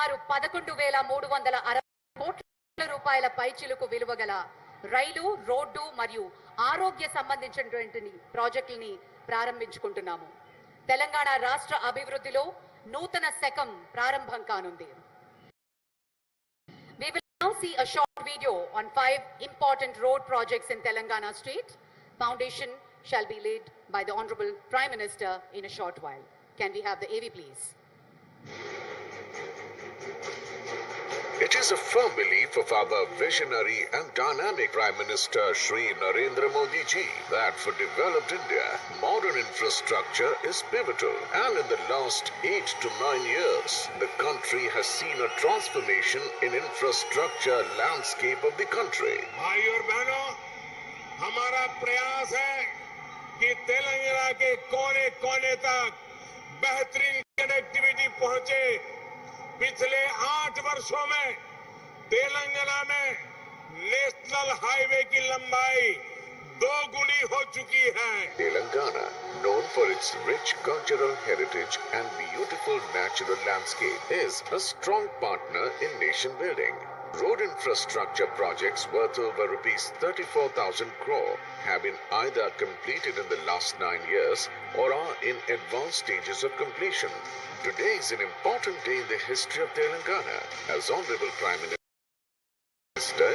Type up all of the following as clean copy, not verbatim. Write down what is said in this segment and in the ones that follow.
సుమారు 11,360 కోట్ల రూపాయల పైచిలుకు విలువగల రైలు, రోడ్డు మరియు ఆరోగ్య సంబంధించినటువంటి ప్రాజెక్టుల్ని ప్రారంభించుకుంటున్నాము. తెలంగాణ రాష్ట్ర అభివృద్ధిలో నూతన శకం ప్రారంభం కానుంది. We will now see a short video on 5 important road projects in Telangana state. Foundation shall be laid by the Honorable Prime Minister in a short while. Can we have the AV please? It is a firm belief of our visionary and dynamic Prime Minister Shri Narendra Modi ji that for developed India, modern infrastructure is pivotal. And in the last 8 to 9 years, the country has seen a transformation in infrastructure landscape of the country. भाई और बहनों, हमारा प्रयास है कि तेलंगाना के कोने कोने तक बेहतरीन कनेक्टिविटी पहुंचे। पिछले 8 वर्षों में तेलंगाना में नेशनल हाईवे की लंबाई 2 गुनी हो चुकी है। Telangana, known for its rich cultural heritage and beautiful natural landscape, is a strong partner in nation building. Road infrastructure projects worth over rupees 34,000 crore have been either completed in the last 9 years or are in advanced stages of completion. Today is an important day in the history of Telangana, as Honorable Prime Minister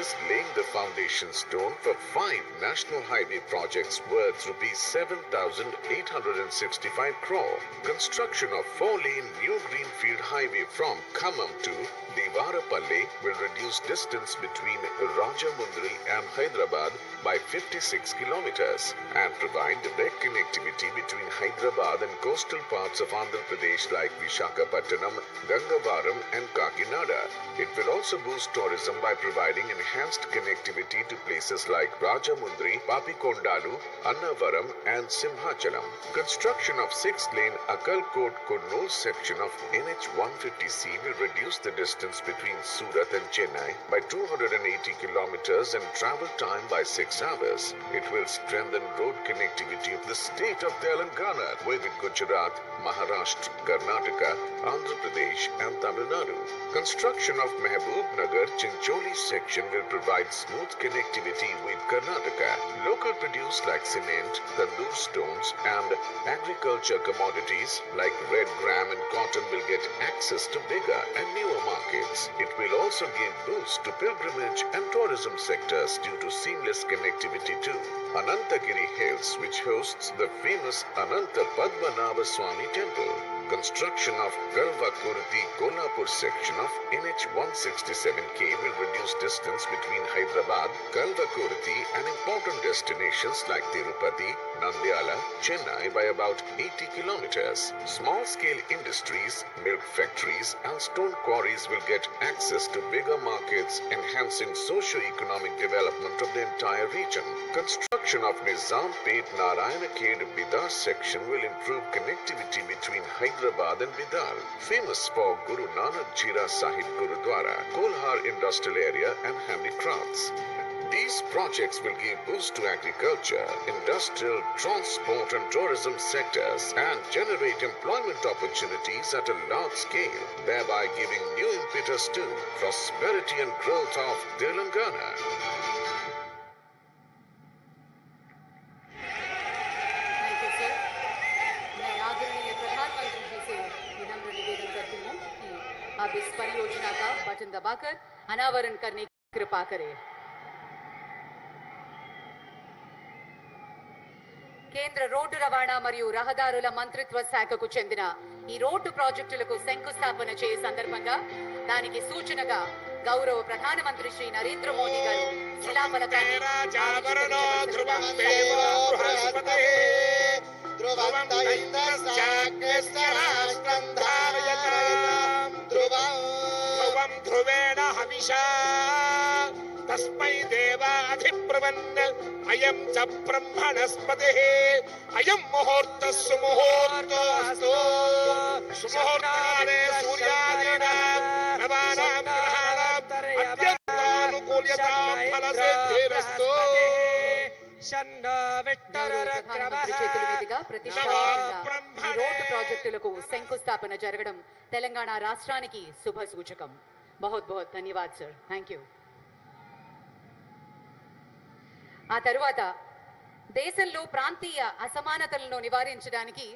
is laying the foundation stone for 5 national highway projects worth rupees 7,865 crore. Construction of 4-lane new greenfield highway from Khammam to Devarapalli will reduce distance between Rajamundry and Hyderabad by 56 kilometers and provide direct connectivity between Hyderabad and coastal parts of Andhra Pradesh like Visakhapatnam, Gangavaram and Kakinada. It will also boost tourism by providing enhanced connectivity to places like Rajamundry, Papikondalu, Annavaram and Simhachalam. Construction of 6-lane Akalkot-Kurnool section of NH 150C will reduce the distance between Surat and Chennai by 280 kilometers and travel time by 6 hours. It will strengthen road connectivity of the state of Telangana with Gujarat, Maharashtra, Karnataka, Andhra Pradesh and Tamil Nadu. Construction of Mehboob Nagar Chincholi section will provide smooth connectivity with Karnataka. Local produce like cement, tandoor stones and agriculture commodities like red gram and cotton will get access to bigger and newer markets. It will also give boost to pilgrimage and tourism sectors due to seamless connectivity to Anantagiri Hills, which hosts the famous Ananta Padmanabha Swami Temple. Construction of Galva-Kurti Kolhapur section of NH 167K will reduce distance between Hyderabad, Galva-Kurti and important destinations like Tirupati, Nandyala, Chennai by about 80 kilometers. Small-scale industries, milk factories and stone quarries will get access to bigger markets, enhancing socio-economic development of the entire region. Construction of Nizampet Narayanakhed Bidar section will improve connectivity between Hyderabad and Bidar, famous for Guru Nanak Jira Sahib Gurudwara, Kolhar Industrial Area and handicrafts. These projects will give boost to agriculture, industrial, transport and tourism sectors and generate employment opportunities at a large scale, thereby giving new impetus to prosperity and growth of Telangana. Thank you, sir. मैं आदरणीय प्रधानमंत्री जी से विनम्र निवेदन करती हूँ कि अब इस परियोजना का बटन दबाकर अनावरण करने की कृपा करें. కేంద్ర రోడ్డు రవాణా మరియు రహదారుల మంత్రిత్వ శాఖకు చెందిన ఈ రోడ్డు ప్రాజెక్టులకు శంకుస్థాపన చేయ సందర్భంగా దానికి సూచనగా గౌరవ ప్రధానమంత్రి శ్రీ నరేంద్ర మోదీ గారు శిలాఫలకాన్ని तस्मै देवाधिप्रवन्न अयं च ब्रह्मणस्पतिः अयं मुहूर्तः सुमुहूर्तोऽस्तु सुमुहूर्तकाले सूर्यादीनां नवानां ग्रहाणाम् अत्यन्तानुकूल्यतां फलसिद्धिरस्तु ప్రధానమంత్రి చేతుల మీదుగా ప్రతిష్టాత్మకంగా ఈ రోడ్డు ప్రాజెక్టులకు శంకుస్థాపన జరగడం తెలంగాణ రాష్ట్రానికి శుభ సూచకం. बहुत बहुत धन्यवाद सर. Thank you. ఆ తరువాత దేశంలో ప్రాంతీయ అసమానతలను నివారించడానికి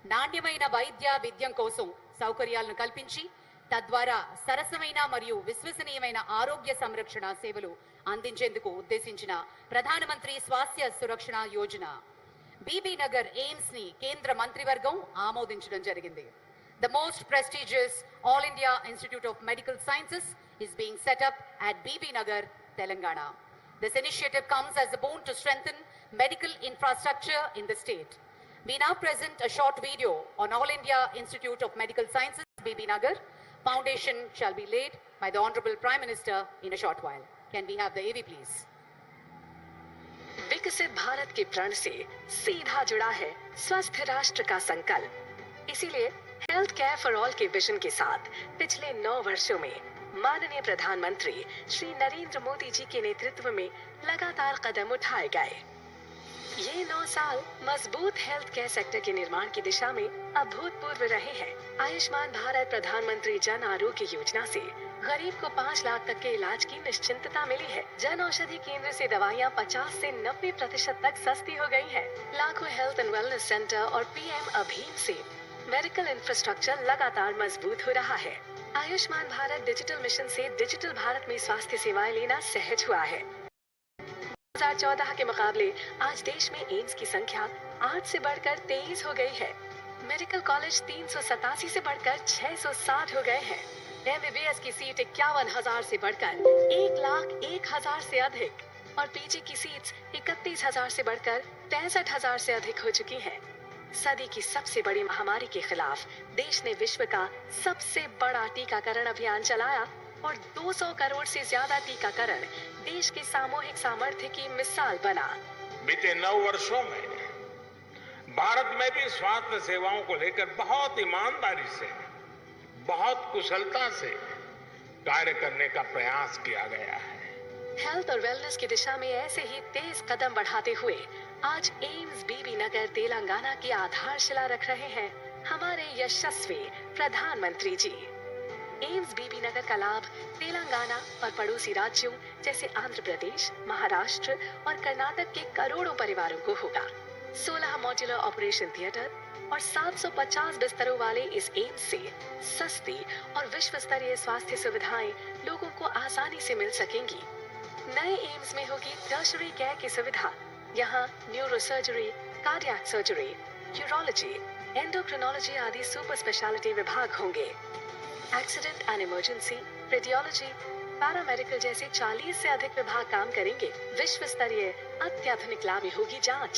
నాణ్యమైన వైద్య విద్యం కోసం సౌకర్యాలను కల్పించి తద్వారా సరసమైన మరియు విశ్వసనీయమైన ఆరోగ్య సంరక్షణ సేవలు అందించేందుకు ఉద్దేశించిన ప్రధానమంత్రి స్వాస్థ్య సురక్షణ యోజన బీబీ నగర్ ఎయిమ్స్ ని కేంద్ర మంత్రివర్గం ఆమోదించడం జరిగింది. The most prestigious All India Institute of Medical Sciences is being set up at BB Nagar, Telangana. This initiative comes as a boon to strengthen medical infrastructure in the state. We now present a short video on All India Institute of Medical Sciences, BB Nagar. Foundation shall be laid by the Honorable Prime Minister in a short while. Can we have the AV please? विकसित भारत के प्रण से सीधा जुड़ा है स्वस्थ राष्ट्र का संकल्प. इसीलिए हेल्थ केयर फॉर ऑल के विजन के साथ पिछले 9 वर्षों में माननीय प्रधानमंत्री श्री नरेंद्र मोदी जी के नेतृत्व में लगातार कदम उठाए गए. ये 9 साल मजबूत हेल्थ केयर सेक्टर के निर्माण की दिशा में अभूतपूर्व रहे हैं. आयुष्मान भारत प्रधानमंत्री जन आरोग्य योजना से गरीब को 5 लाख तक के इलाज की निश्चिंतता मिली है. जन औषधि केंद्र से दवाइयाँ 50 से 90% तक सस्ती हो गई है. लाखों हेल्थ एंड वेलनेस सेंटर और PM अभीम से मेडिकल इंफ्रास्ट्रक्चर लगातार मजबूत हो रहा है. आयुष्मान भारत डिजिटल मिशन से डिजिटल भारत में स्वास्थ्य सेवाएं लेना सहज हुआ है. 2014 के मुकाबले आज देश में एम्स की संख्या 8 से बढ़कर 23 हो गई है. मेडिकल कॉलेज 387 से बढ़कर 660 हो गए हैं. MBBS की सीट 51,000 से बढ़कर 1,01,000 से अधिक और PG की सीट्स 31,000 से बढ़कर 65,000 से अधिक हो चुकी हैं. सदी की सबसे बड़ी महामारी के खिलाफ देश ने विश्व का सबसे बड़ा टीकाकरण अभियान चलाया और 200 करोड़ से ज्यादा टीकाकरण देश के सामूहिक सामर्थ्य की मिसाल बना. बीते 9 वर्षों में भारत में भी स्वास्थ्य सेवाओं को लेकर बहुत ईमानदारी से, बहुत कुशलता से कार्य करने का प्रयास किया गया है. हेल्थ और वेलनेस की दिशा में ऐसे ही तेज कदम बढ़ाते हुए आज एम्स बीबी नगर तेलंगाना की आधारशिला रख रहे हैं हमारे यशस्वी प्रधानमंत्री जी. एम्स बीबी नगर का लाभ तेलंगाना और पड़ोसी राज्यों जैसे आंध्र प्रदेश, महाराष्ट्र और कर्नाटक के करोड़ों परिवारों को होगा. 16 मॉड्यूलर ऑपरेशन थिएटर और 750 बिस्तरों वाले इस एम्स से सस्ती और विश्व स्तरीय स्वास्थ्य सुविधाएं लोगों को आसानी से मिल सकेंगी. नए एम्स में होगी टर्शरी केयर की सुविधा. यहाँ neuro surgery, cardiac surgery, urology, endocrinology आदि सुपर स्पेशलिटी विभाग होंगे. Accident and emergency, radiology, paramedical जैसे 40 से अधिक विभाग काम करेंगे. विश्व स्तरीय अत्याधुनिक लैब में होगी जांच.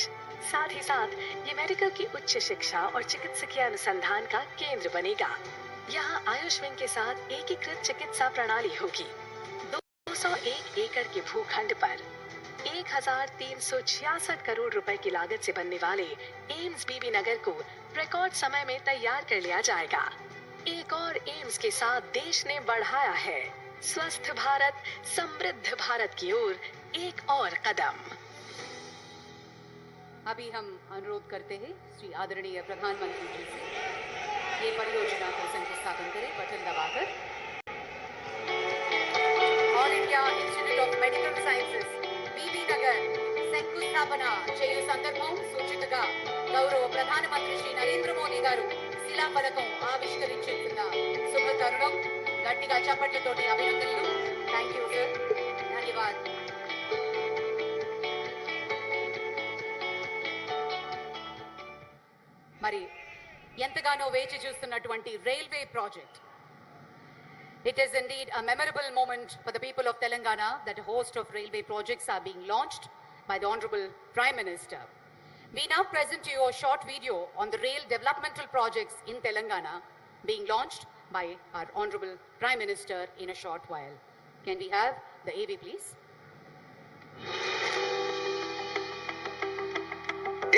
साथ ही साथ ये मेडिकल की उच्च शिक्षा और चिकित्सकीय अनुसंधान का केंद्र बनेगा. यहाँ आयुष विंग के साथ एकीकृत चिकित्सा प्रणाली होगी. 201 एकड़ के भूखंड पर 1,366 करोड़ रुपए की लागत से बनने वाले एम्स बीबी नगर को रिकॉर्ड समय में तैयार कर लिया जाएगा. एक और एम्स के साथ देश ने बढ़ाया है स्वस्थ भारत समृद्ध भारत की ओर एक और कदम. अभी हम अनुरोध करते हैं श्री आदरणीय प्रधानमंत्री जी से ये परियोजना को शंकुस्थापन करें बटन दबाकर. All India Institute of Medical Sciences Bibinagar శంకుస్థాపన చేయు సందర్భం సూచికగా గౌరవ ప్రధానమంత్రి శ్రీ నరేంద్ర మోదీ గారు శిలాఫలకం ఆవిష్కరించేస్తున్న శుభ తరుణం. గట్టిగా చప్పట్లతోటి అభినందనలు. Thank you sir. ధన్యవాదాలు. మరి ఎంతగానో వేచి చూస్తున్నటువంటి railway project. It is indeed a memorable moment for the people of Telangana that a host of railway projects are being launched by the Honorable Prime Minister. We now present to you a short video on the rail developmental projects in Telangana being launched by our Honorable Prime Minister in a short while. Can we have the AV please?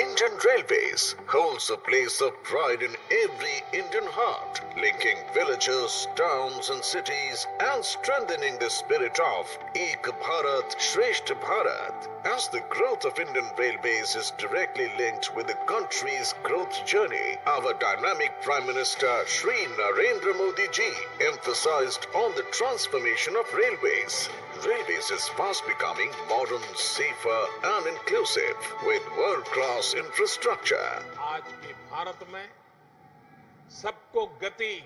In Indian Railways holds a place of pride in every Indian heart, linking villages, towns and cities and strengthening the spirit of Ek Bharat, Shreshtha Bharat. As the growth of Indian Railways is directly linked with the country's growth journey, our dynamic Prime Minister Shri Narendra Modi ji emphasized on the transformation of railways. Railways is fast becoming modern, safer and inclusive with world-class infrastructure. आज के भारत में सबको गति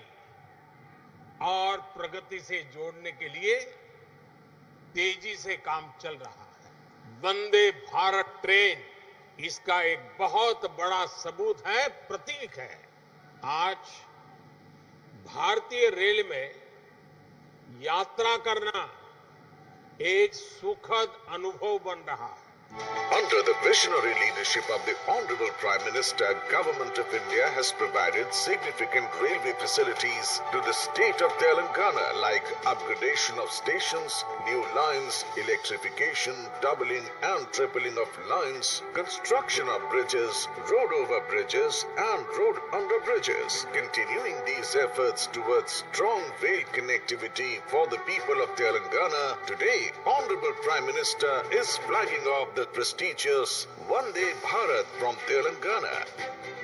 और प्रगति से जोड़ने के लिए तेजी से काम चल रहा है। वंदे भारत ट्रेन इसका एक बहुत बड़ा सबूत है, प्रतीक है। आज भारतीय रेल में यात्रा करना एक सुखद अनुभव बन रहा है। Under the visionary leadership of the Honorable Prime Minister, Government of India has provided significant railway facilities to the state of Telangana like upgradation of stations, new lines, electrification, doubling and tripling of lines, construction of bridges, road over bridges and road under bridges. Continuing these efforts towards strong rail connectivity for the people of Telangana, today Honorable Prime Minister is flagging off the prestigious Vande Bharat from Telangana,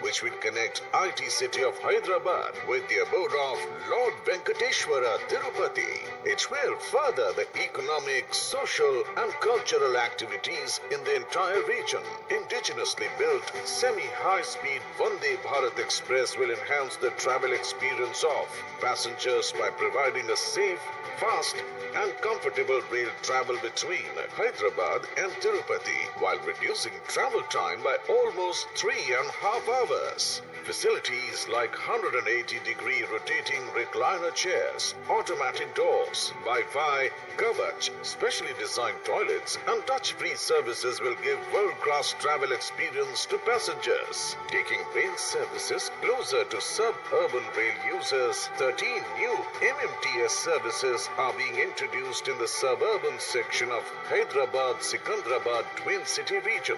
which will connect IT city of Hyderabad with the abode of Lord Venkateshwara Tirupati. It will further the economic, social and cultural activities in the entire region. Indigenously built semi-high-speed Vande Bharat Express will enhance the travel experience of passengers by providing a safe, fast and comfortable rail travel between Hyderabad and Tirupati while reducing travel time by almost 3.5 hours. Facilities like 180-degree rotating recliner chairs, automatic doors, Wi-Fi, Kavach, specially designed toilets and touch-free services will give world-class travel experience to passengers. Taking rail services closer to suburban rail users, 13 new MMTS services are being introduced in the suburban section of Hyderabad-Secunderabad Twin City region.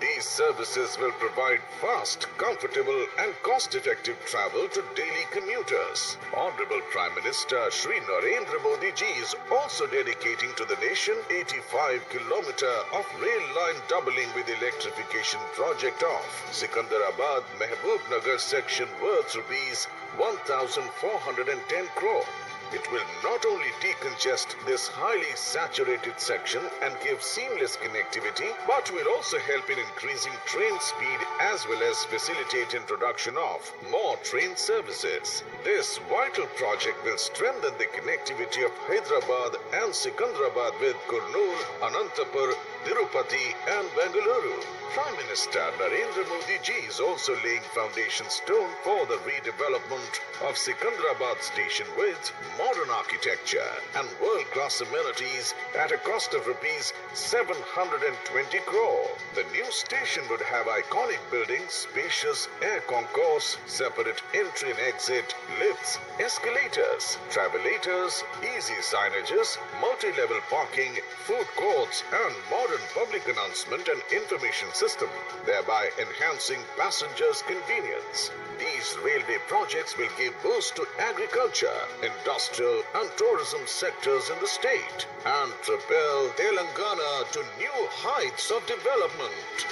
These services will provide fast, comfortable and cost-effective travel to daily commuters. Honorable Prime Minister Shri Narendra Modi ji is also dedicating to the nation 85-kilometer of rail line doubling with electrification project of Secunderabad Mehboob Nagar section worth rupees 1,410 crore. It will not only decongest this highly saturated section and give seamless connectivity, but will also help in increasing train speed as well as facilitate introduction of more train services. This vital project will strengthen the connectivity of Hyderabad and Secunderabad with Kurnool, Anantapur, Tirupati and Bengaluru. Prime Minister Narendra Modi ji is also laying foundation stone for the redevelopment of Secunderabad station with modern architecture and world-class amenities at a cost of rupees 720 crore. The new station would have iconic buildings, spacious air concourse, separate entry and exit, lifts, escalators, travelators, easy signages, multi-level parking, food courts and modern public announcement and information system, thereby enhancing passengers' convenience. These railway projects will give boost to agriculture, industrial and tourism sectors in the state and propel Telangana to new heights of development.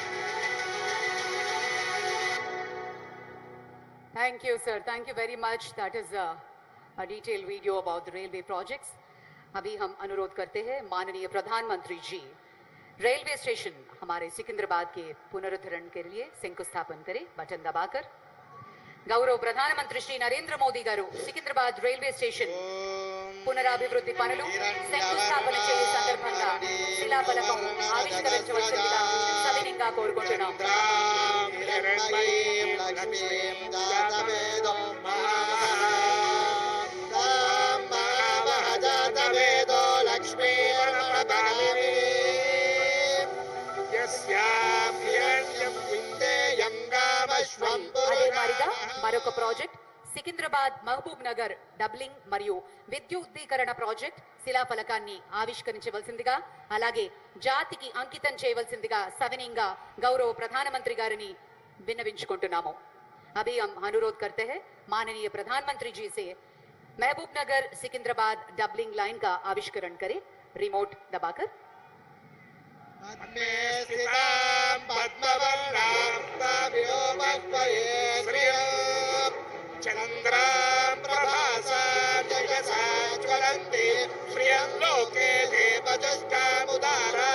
Thank you, sir. Thank you very much. That is a detailed video about the railway projects. अभी हम अनुरोध करते हैं माननीय प्रधानमंत्री जी railway station हमारे सिकंदराबाद के पुनरुद्धरण के लिए शंकुस्थापन करें बटन दबाकर गौरव प्रधानमंत्री श्री नरेंद्र मोदी गारू సికింద్రాబాద్ రైల్వే స్టేషన్ పునరాభివృద్ధి పనులు శంకుస్థాపన చేయు సందర్భంగా శిలాఫలకం ఆవిష్కరించవలసిందిగా సవినయంగా కోరుకుంటున్నాం. అదే మాదిరిగా మరొక ప్రాజెక్ట్ సికింద్రాబాద్ మహబూబ్ నగర్ డబ్లింగ్ మరియు విద్యుద్దీకరణ ప్రాజెక్ట్ శిలాఫలకాన్ని ఆవిష్కరించవలసిందిగా అలాగే జాతికి అంకితం చేయవలసిందిగా సవినయంగా గౌరవ ప్రధానమంత్రి గారిని विन्नविंचुकुंटुन्नामु। अभी हम अनुरोध करते हैं माननीय प्रधानमंत्री जी से महबूब नगर सिकंदराबाद डबलिंग लाइन का आविष्करण करें रिमोट दबाकर। पद्मे स्थितां पद्मवर्णां ताभिरोपक्वये श्रियं चन्द्रां प्रभासां जगसा ज्वलन्ति श्रियं लोके देवदुष्टामुदारां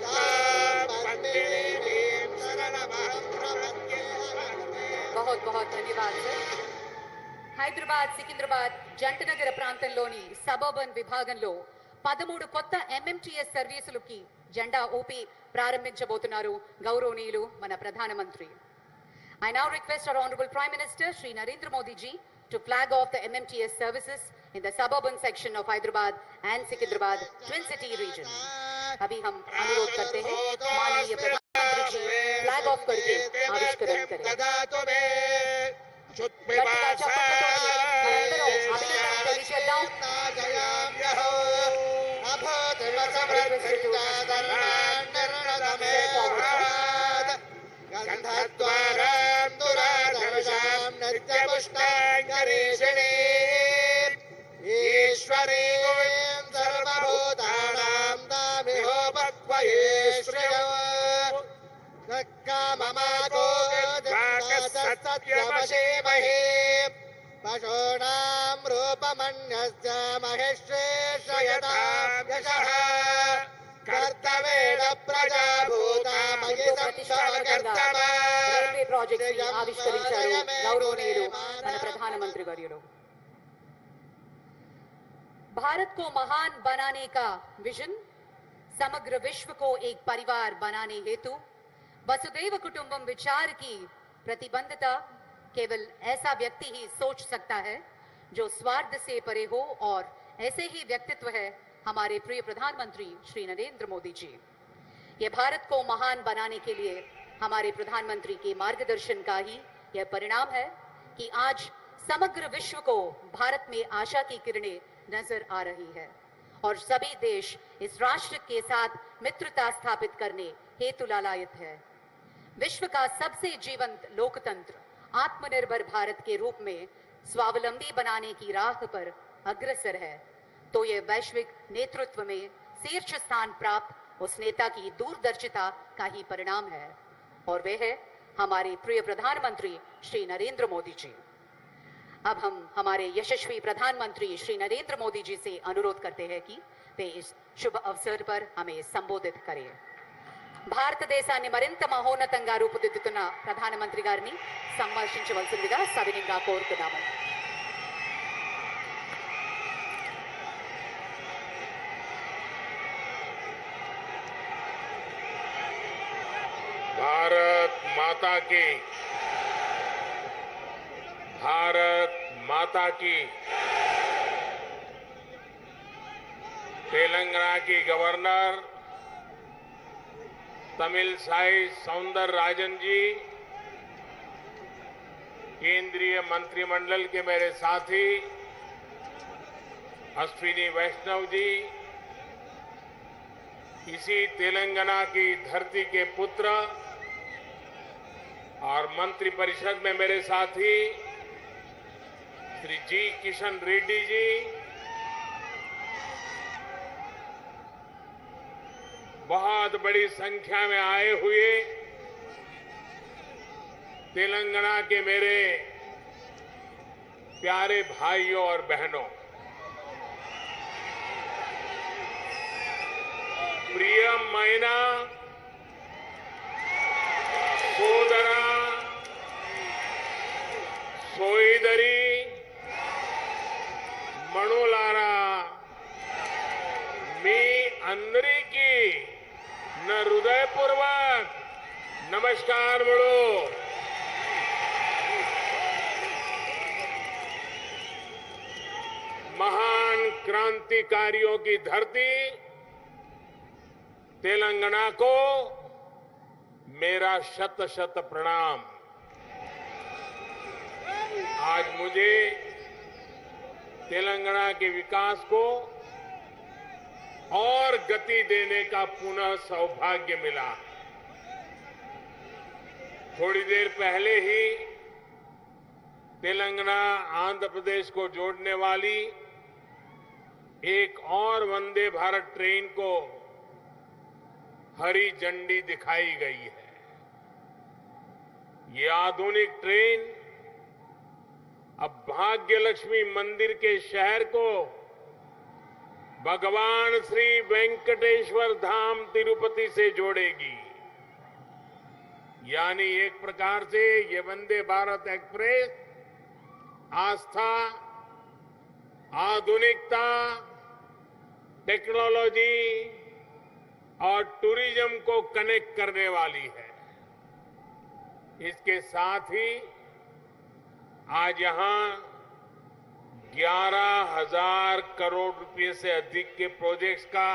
तां पद्मिनीं शरणमहं प्रपद्ये। बहुत बहुत धन्यवाद सर। హైదరాబాద్ సికింద్రాబాద్ జంటనగర ప్రాంతంలోని సబర్బన్ విభాగంలో 13 కొత్త ఎంఎంటీఎస్ సర్వీసులకి జెండా ఊపి ప్రారంభించబోతున్నారు గౌరవనీయులు మన ప్రధానమంత్రి. I now request our Honorable Prime Minister Shri Narendra Modi ji to flag off the MMTS services in the suburban section of Hyderabad and Secunderabad Twin City region. अभी हम अनुरोध करते हैं माननीय प्रधानमंत्री जी फ्लैग ऑफ करके आविष्करण करें. గట్టిగా చప్పట్లతోటి మనందరం అభినందనలు తెలియజేద్దాం. ఈశ్వరీం సర్వభూతానాం తామిహోపక్వయే శ్రియో కామమాగో సత్యమశీమహే పశూనాం రూపమన్యస్య మహేశ్వేషయతాం యశః కర్తవేణ ప్రజాభూతామయి సంసర్గర్తమా. రైల్వే ప్రాజెక్ట్స్ ని ఆవిష్కరించారు గౌరవనీయులు మన ప్రధానమంత్రి వర్యులు. भारत को महान बनाने का विजन, समग्र विश्व को एक परिवार बनाने हेतु वसुदैव कुटुंबम विचार की प्रतिबद्धता केवल ऐसा व्यक्ति ही सोच सकता है जो स्वार्थ से परे हो, और ऐसे ही व्यक्तित्व है हमारे प्रिय प्रधानमंत्री श्री नरेंद्र मोदी जी. ये भारत को महान बनाने के लिए हमारे प्रधानमंत्री के मार्गदर्शन का ही यह परिणाम है कि आज समग्र विश्व को भारत में आशा की किरणें नजर आ रही है और सभी देश इस राष्ट्र के साथ मित्रता स्थापित करने हेतु लालायित है. विश्व का सबसे जीवंत लोकतंत्र आत्मनिर्भर भारत के रूप में स्वावलंबी बनाने की राह पर अग्रसर है. तो ये वैश्विक नेतृत्व में शीर्ष स्थान प्राप्त उस नेता की दूरदर्शिता का ही परिणाम है, और वे है हमारे प्रिय प्रधानमंत्री श्री नरेंद्र मोदी जी. अब हम हमारे यशस्वी प्रधानमंत्री श्री नरेंद्र मोदी जी से अनुरोध करते हैं कि वे इस शुभ अवसर पर हमें संबोधित करें. భారతదేశాన్ని మరింత మహోన్నతంగా రూపుదిద్దుతున్న ప్రధానమంత్రి గారిని సంభాషించవలసిందిగా సవినీయంగా కోరుతున్నాము. भारत माता की तेलंगाना की गवर्नर तमिल साई सौंदर राजन जी, केंद्रीय मंत्रिमंडल के मेरे साथी अश्विनी वैष्णव जी, इसी तेलंगाना की धरती के पुत्र और मंत्रि परिषद में मेरे साथी श्री जी किशन रेड्डी जी, बहुत बड़ी संख्या में आए हुए तेलंगाना के मेरे प्यारे भाइयों और बहनों, प्रियమైన సోదరా సోదరి మణులారా, మీ అందరికీ నా హృదయపూర్వక నమస్కారములు. महान क्रांतिकारियों की धरती तेलंगाना को मेरा शत शत प्रणाम. आज मुझे तेलंगाना के विकास को और गति देने का पुनः सौभाग्य मिला. थोड़ी देर पहले ही तेलंगाना आंध्र प्रदेश को जोड़ने वाली एक और वंदे भारत ट्रेन को हरी झंडी दिखाई गई है। ये आधुनिक ट्रेन अब भाग्यलक्ष्मी मंदिर के शहर को भगवान श्री वेंकटेश्वर धाम तिरुपति से जोड़ेगी। यानी एक प्रकार से ये वंदे भारत एक्सप्रेस आस्था, आधुनिकता, टेक्नोलॉजी और टूरिज्म को कनेक्ट करने वाली है। इसके साथ ही आज यहां 11,000 करोड़ रुपए से अधिक के प्रोजेक्ट्स का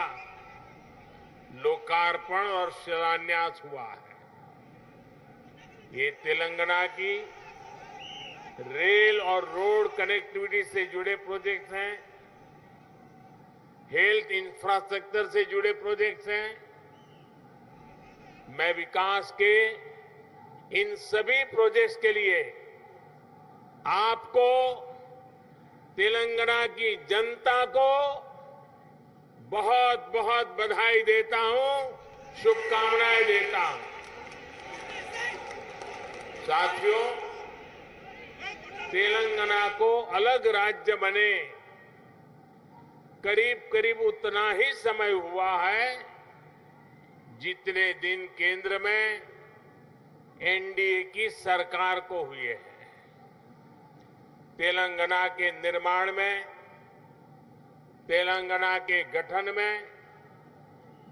लोकार्पण और शिलान्यास हुआ है। ये तेलंगाना की रेल और रोड कनेक्टिविटी से जुड़े प्रोजेक्ट्स हैं, हेल्थ इंफ्रास्ट्रक्चर से जुड़े प्रोजेक्ट्स हैं। मैं विकास के इन सभी प्रोजेक्ट्स के लिए आपको, तेलंगाना की जनता को बहुत बहुत बधाई देता हूं, शुभकामनाएं देता हूं। साथियों, तेलंगाना को अलग राज्य बने करीब करीब उतना ही समय हुआ है जितने दिन केंद्र में एनडीए की सरकार को हुए हैं। तेलंगाना के निर्माण में, तेलंगाना के गठन में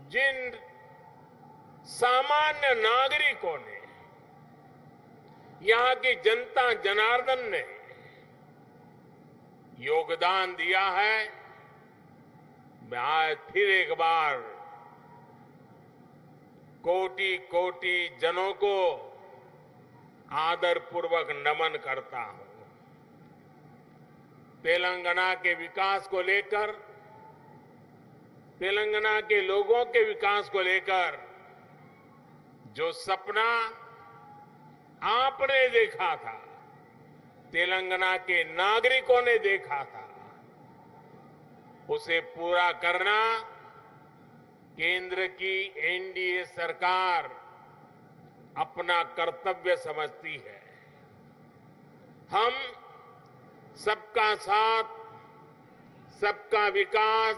जिन सामान्य नागरिकों ने, यहां की जनता जनार्दन ने योगदान दिया है, मैं आज फिर एक बार कोटि कोटि जनों को आदरपूर्वक नमन करता हूं। तेलंगाना के विकास को लेकर, तेलंगाना के लोगों के विकास को लेकर जो सपना आपने देखा था, तेलंगाना के नागरिकों ने देखा था, उसे पूरा करना केंद्र की एनडीए सरकार अपना कर्तव्य समझती है। हम सबका साथ, सबका विकास,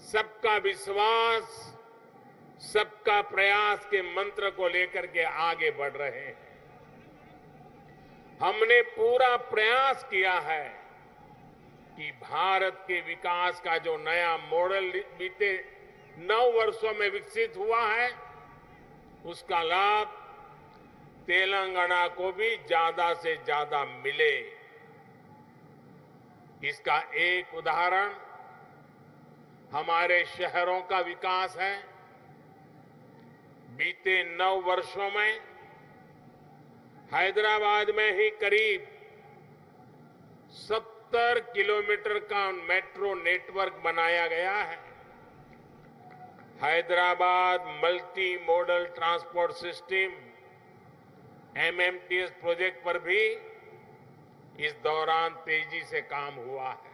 सबका विश्वास, सबका प्रयास के मंत्र को लेकर के आगे बढ़ रहे हैं। हमने पूरा प्रयास किया है कि भारत के विकास का जो नया मॉडल बीते 9 वर्षों में विकसित हुआ है, उसका लाभ तेलंगाना को भी ज्यादा से ज्यादा मिले। इसका एक उदाहरण हमारे शहरों का विकास है। बीते 9 वर्षों में हैदराबाद में ही करीब 70 किलोमीटर का मेट्रो नेटवर्क बनाया गया है। Hyderabad multi modal transport system MMTS project पर भी इस दौरान तेजी से काम हुआ है।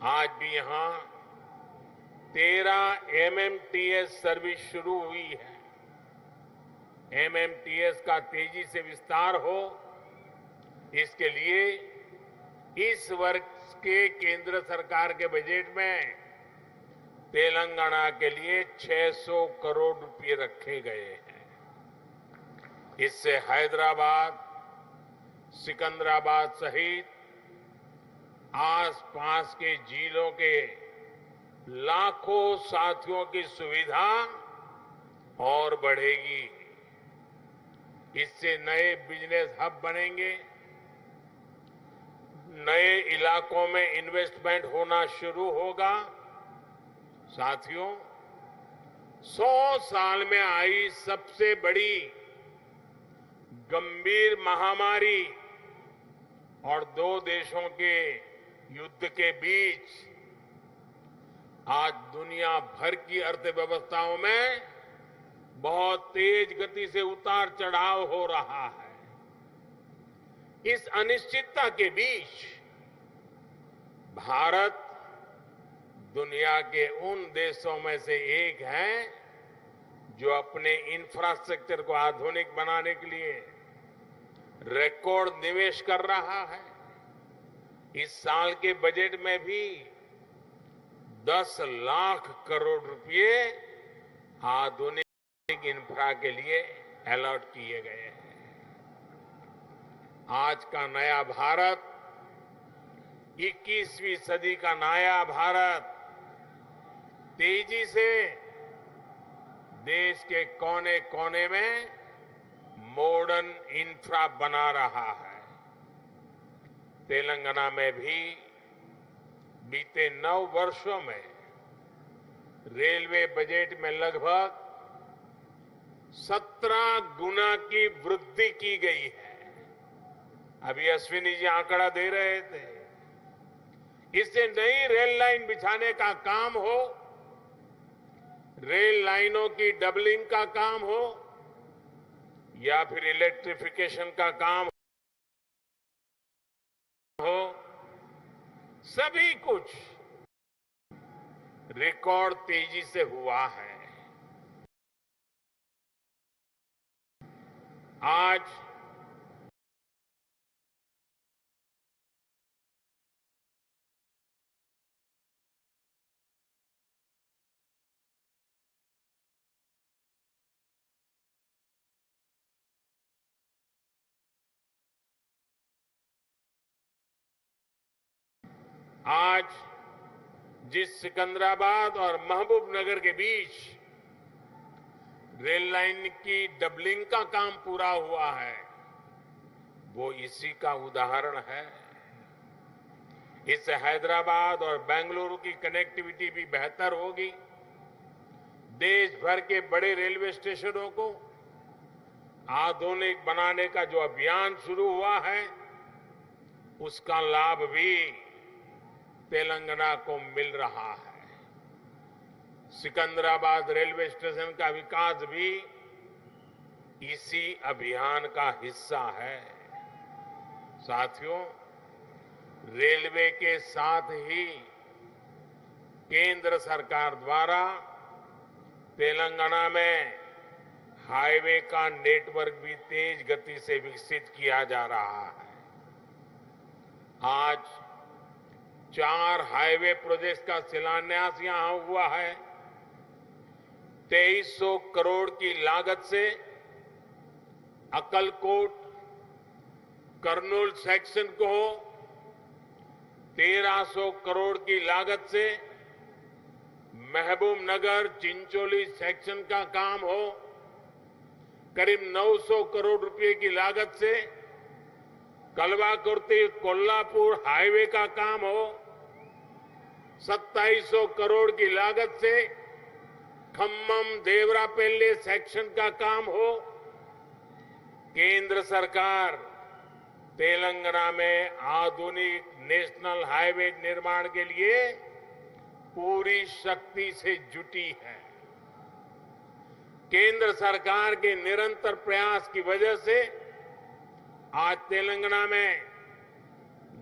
आज भी यहां 13 एमएमटीएस सर्विस शुरू हुई है। एमएमटीएस का तेजी से विस्तार हो, इसके लिए इस वर्ष के केंद्र सरकार के बजट में तेलंगाना के लिए 600 करोड़ रुपए रखे गए हैं। इससे हैदराबाद, सिकंदराबाद सहित आसपास के जिलों के लाखों साथियों की सुविधा और बढ़ेगी। इससे नए बिजनेस हब बनेंगे, नए इलाकों में इन्वेस्टमेंट होना शुरू होगा। साथियों, 100 साल में आई सबसे बड़ी गंभीर महामारी और 2 देशों के युद्ध के बीच आज दुनिया भर की अर्थव्यवस्थाओं में बहुत तेज गति से उतार चढ़ाव हो रहा है। इस अनिश्चितता के बीच भारत दुनिया के उन देशों में से एक है जो अपने इंफ्रास्ट्रक्चर को आधुनिक बनाने के लिए रिकॉर्ड निवेश कर रहा है। इस साल के बजट में भी 10 लाख करोड़ रुपए आधुनिक इंफ्रा के लिए अलॉट किए गए हैं। आज का नया भारत, 21वीं सदी का नया भारत तेजी से देश के कोने कोने में मॉडर्न इंफ्रा बना रहा है। तेलंगाना में भी बीते 9 वर्षों में रेलवे बजट में लगभग 17 गुना की वृद्धि की गई है। अभी अश्विनी जी आंकड़ा दे रहे थे। इससे नई रेल लाइन बिछाने का काम हो, रेल लाइनों की डबलिंग का काम हो या फिर इलेक्ट्रिफिकेशन का काम हो, सभी कुछ रिकॉर्ड तेजी से हुआ है। आज जिस सिकंदराबाद और महबूबनगर के बीच रेल लाइन की डबलिंग का काम पूरा हुआ है, वो इसी का उदाहरण है। इससे हैदराबाद और बेंगलुरु की कनेक्टिविटी भी बेहतर होगी। देश भर के बड़े रेलवे स्टेशनों को आधुनिक बनाने का जो अभियान शुरू हुआ है, उसका लाभ भी तेलंगाना को मिल रहा है। सिकंदराबाद रेलवे स्टेशन का विकास भी इसी अभियान का हिस्सा है। साथियों, रेलवे के साथ ही केंद्र सरकार द्वारा तेलंगाना में हाईवे का नेटवर्क भी तेज गति से विकसित किया जा रहा है। आज 4 हाईवे प्रोजेक्ट्स का शिलान्यास यहां हुआ है। 2300 करोड़ की लागत से अक्कलकोट कर्नूल सेक्शन को हो, 1300 करोड़ की लागत से महबूबनगर चिंचोली सेक्शन का काम हो, करीब 900 करोड़ रुपए की लागत से कलवाकुर्ती कोल्हापुर हाईवे का काम हो, 2700 करोड़ की लागत से खम्मम देवरापल्ली सेक्शन का काम हो। केंद्र सरकार तेलंगाना में आधुनिक नेशनल हाईवे निर्माण के लिए पूरी शक्ति से जुटी है। केंद्र सरकार के निरंतर प्रयास की वजह से आज तेलंगाना में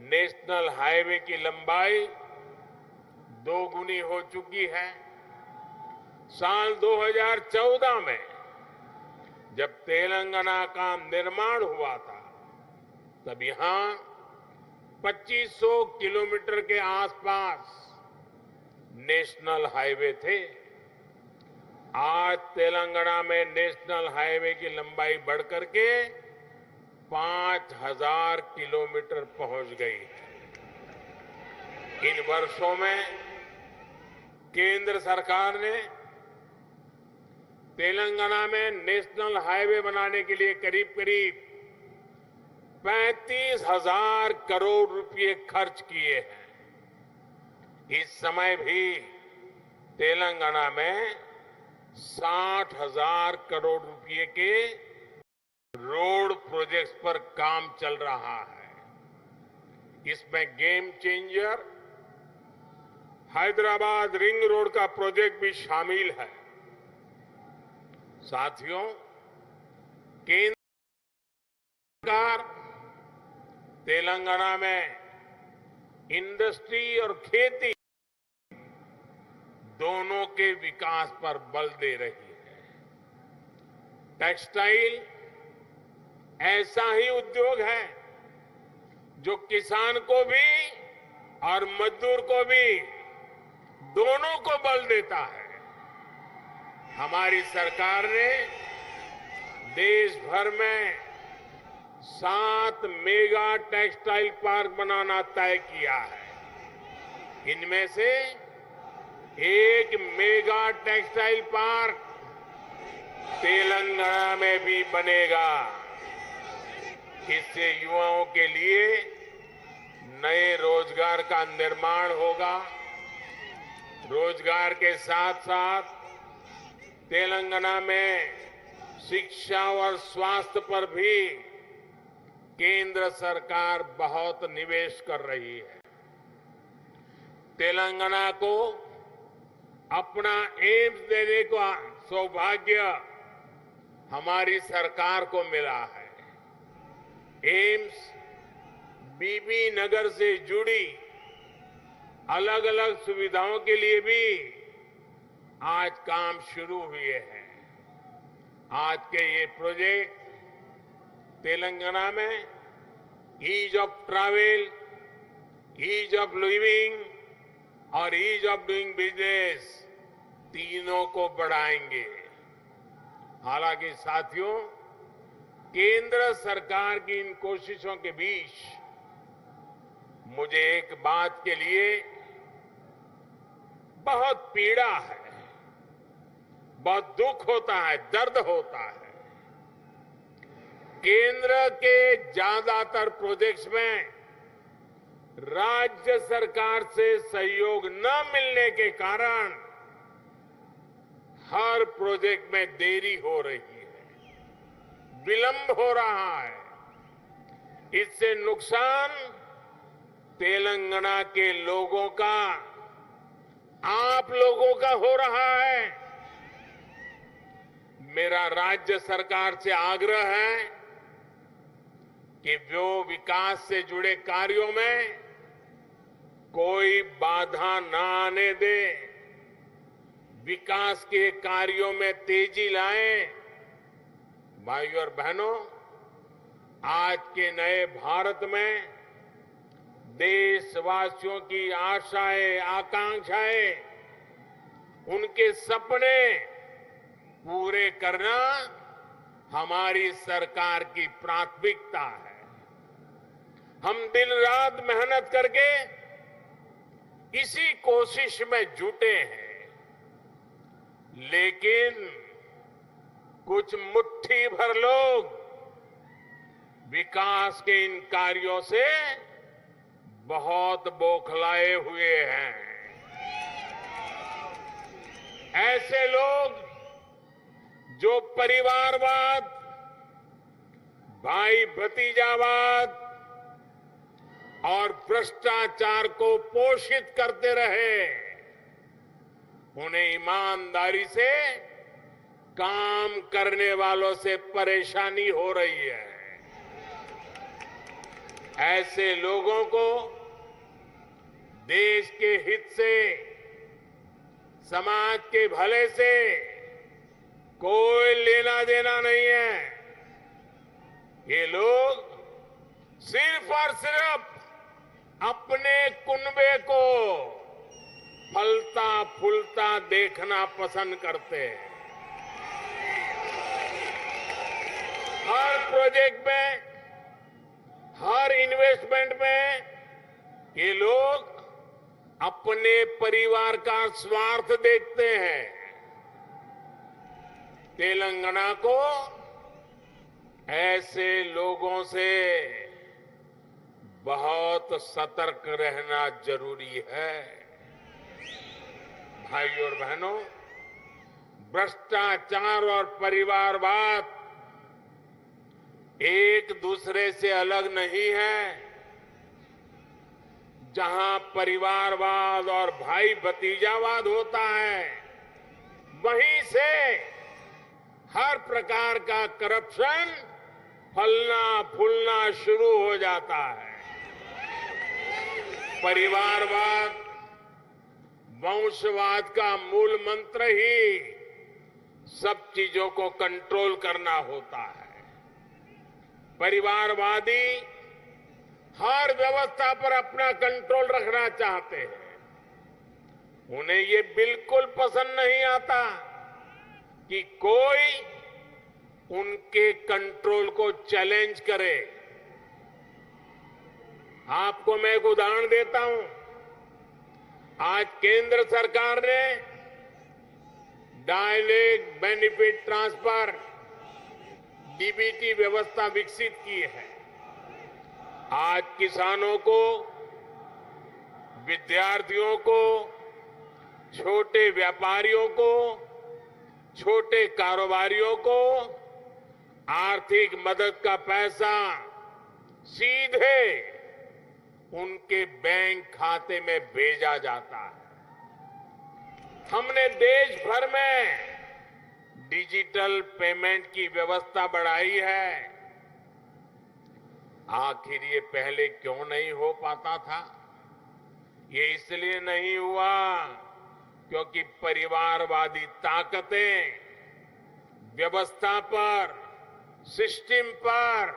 नेशनल हाईवे की लंबाई 2 गुनी हो चुकी है। साल 2014 में जब तेलंगाना का निर्माण हुआ था, तब यहां 2500 किलोमीटर के आसपास नेशनल हाईवे थे। आज तेलंगाना में नेशनल हाईवे की लंबाई बढ़कर के 5000 किलोमीटर पहुंच गई है। इन वर्षों में केंद्र सरकार ने तेलंगाना में नेशनल हाईवे बनाने के लिए करीब करीब 35,000 करोड़ रुपए खर्च किए हैं। इस समय भी तेलंगाना में 60,000 करोड़ रुपए के रोड प्रोजेक्ट्स पर काम चल रहा है। इसमें game changer Hyderabad ring road का प्रोजेक्ट भी शामिल है। साथियों, केंद्र सरकार तेलंगाना में इंडस्ट्री और खेती दोनों के विकास पर बल दे रही है। टेक्सटाइल ऐसा ही उद्योग है जो किसान को भी और मजदूर को भी दोनों को बल देता है। हमारी सरकार ने देश भर में 7 मेगा टेक्सटाइल पार्क बनाना तय किया है। इनमें से एक मेगा टेक्सटाइल पार्क तेलंगाना में भी बनेगा। इससे युवाओं के लिए नए रोजगार का निर्माण होगा। रोजगार के साथ साथ तेलंगाना में शिक्षा और स्वास्थ्य पर भी केंद्र सरकार बहुत निवेश कर रही है। तेलंगाना को अपना एम्स देने का सौभाग्य हमारी सरकार को मिला है। एम्स बीबी नगर से जुड़ी अलग अलग सुविधाओं के लिए भी आज काम शुरू हुए हैं। आज के ये प्रोजेक्ट तेलंगाना में ease of travel, ease of living और ईज ऑफ डूइंग बिजनेस तीनों को बढ़ाएंगे। हालांकि साथियों, केंद्र सरकार की इन कोशिशों के बीच मुझे एक बात के लिए बहुत पीड़ा है, बहुत दुख होता है, दर्द होता है। केंद्र के ज्यादातर प्रोजेक्ट्स में राज्य सरकार से सहयोग न मिलने के कारण हर प्रोजेक्ट में देरी हो रही है, विलंब हो रहा है। इससे नुकसान तेलंगाना के लोगों का, आप लोगों का हो रहा है। मेरा राज्य सरकार से आग्रह है कि वो विकास से जुड़े कार्यों में कोई बाधा न आने दे, विकास के कार्यों में तेजी लाएं। भाइयों और बहनों, आज के नए भारत में देशवासियों की आशाएं, आकांक्षाएं, उनके सपने पूरे करना हमारी सरकार की प्राथमिकता है। हम दिन रात मेहनत करके इसी कोशिश में जुटे हैं, लेकिन कुछ मुट्ठी भर लोग विकास के इन कार्यों से बहुत बौखलाए हुए हैं। ऐसे लोग जो परिवारवाद, भाई भतीजावाद और भ्रष्टाचार को पोषित करते रहे, उन्हें ईमानदारी से काम करने वालों से परेशानी हो रही है। ऐसे लोगों को देश के हित से, समाज के भले से कोई लेना देना नहीं है। ये लोग सिर्फ और सिर्फ अपने कुनबे को फलता फूलता देखना पसंद करते हैं। हर प्रोजेक्ट में, हर इन्वेस्टमेंट में ये लोग अपने परिवार का स्वार्थ देखते हैं। तेलंगाना को ऐसे लोगों से बहुत सतर्क रहना जरूरी है। भाइयों और बहनों, भ्रष्टाचार और परिवारवाद एक दूसरे से अलग नहीं है। जहां परिवारवाद और भाई भतीजावाद होता है, वहीं से हर प्रकार का करप्शन फलना फूलना शुरू हो जाता है। परिवारवाद, वंशवाद का मूल मंत्र ही सब चीजों को कंट्रोल करना होता है। परिवारवादी हर व्यवस्था पर अपना कंट्रोल रखना चाहते हैं। उन्हें ये बिल्कुल पसंद नहीं आता कि कोई उनके कंट्रोल को चैलेंज करे। आपको मैं एक उदाहरण देता हूं। आज केंद्र सरकार ने डायरेक्ट बेनिफिट ट्रांसफर डीबीटी व्यवस्था विकसित की है। आज किसानों को, विद्यार्थियों को, छोटे व्यापारियों को, छोटे कारोबारियों को आर्थिक मदद का पैसा सीधे उनके बैंक खाते में भेजा जाता है। हमने देश भर में डिजिटल पेमेंट की व्यवस्था बढ़ाई है। आखिर ये पहले क्यों नहीं हो पाता था? ये इसलिए नहीं हुआ क्योंकि परिवारवादी ताकतें व्यवस्था पर, सिस्टम पर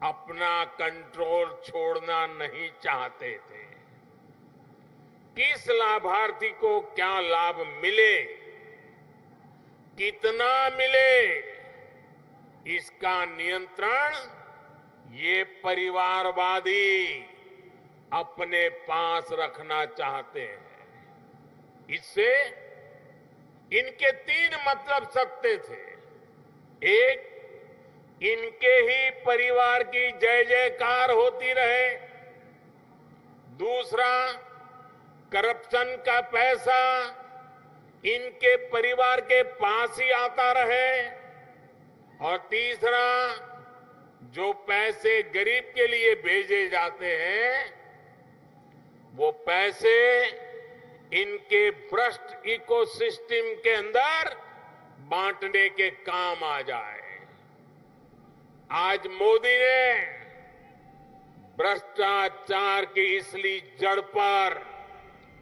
अपना कंट्रोल छोड़ना नहीं चाहते थे। किस लाभार्थी को क्या लाभ मिले, कितना मिले, इसका नियंत्रण ये परिवारवादी अपने पास रखना चाहते हैं। इससे इनके 3 मतलब सकते थे। एक, इनके ही परिवार की जय जयकार होती रहे। दूसरा, करप्शन का पैसा इनके परिवार के पास ही आता रहे। और तीसरा, जो पैसे गरीब के लिए भेजे जाते हैं वो पैसे इनके भ्रष्ट इकोसिस्टम के अंदर बांटने के काम आ जाए। आज मोदी ने भ्रष्टाचार की इसलिए जड़ पर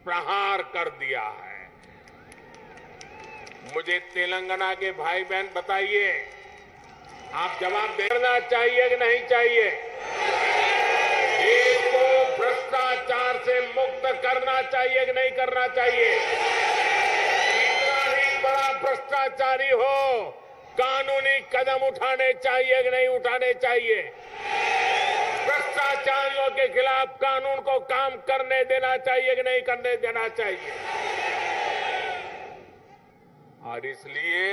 प्रहार कर दिया है। मुझे तेलंगाना के भाई बहन बताइए, आप जवाब देना चाहिए कि नहीं चाहिए? देश को भ्रष्टाचार से मुक्त करना चाहिए कि नहीं करना चाहिए? कितना ही बड़ा भ्रष्टाचारी हो, कानूनी कदम उठाने चाहिए कि नहीं उठाने चाहिए? भ्रष्टाचारियों के खिलाफ कानून को काम करने देना चाहिए कि नहीं करने देना चाहिए? और इसलिए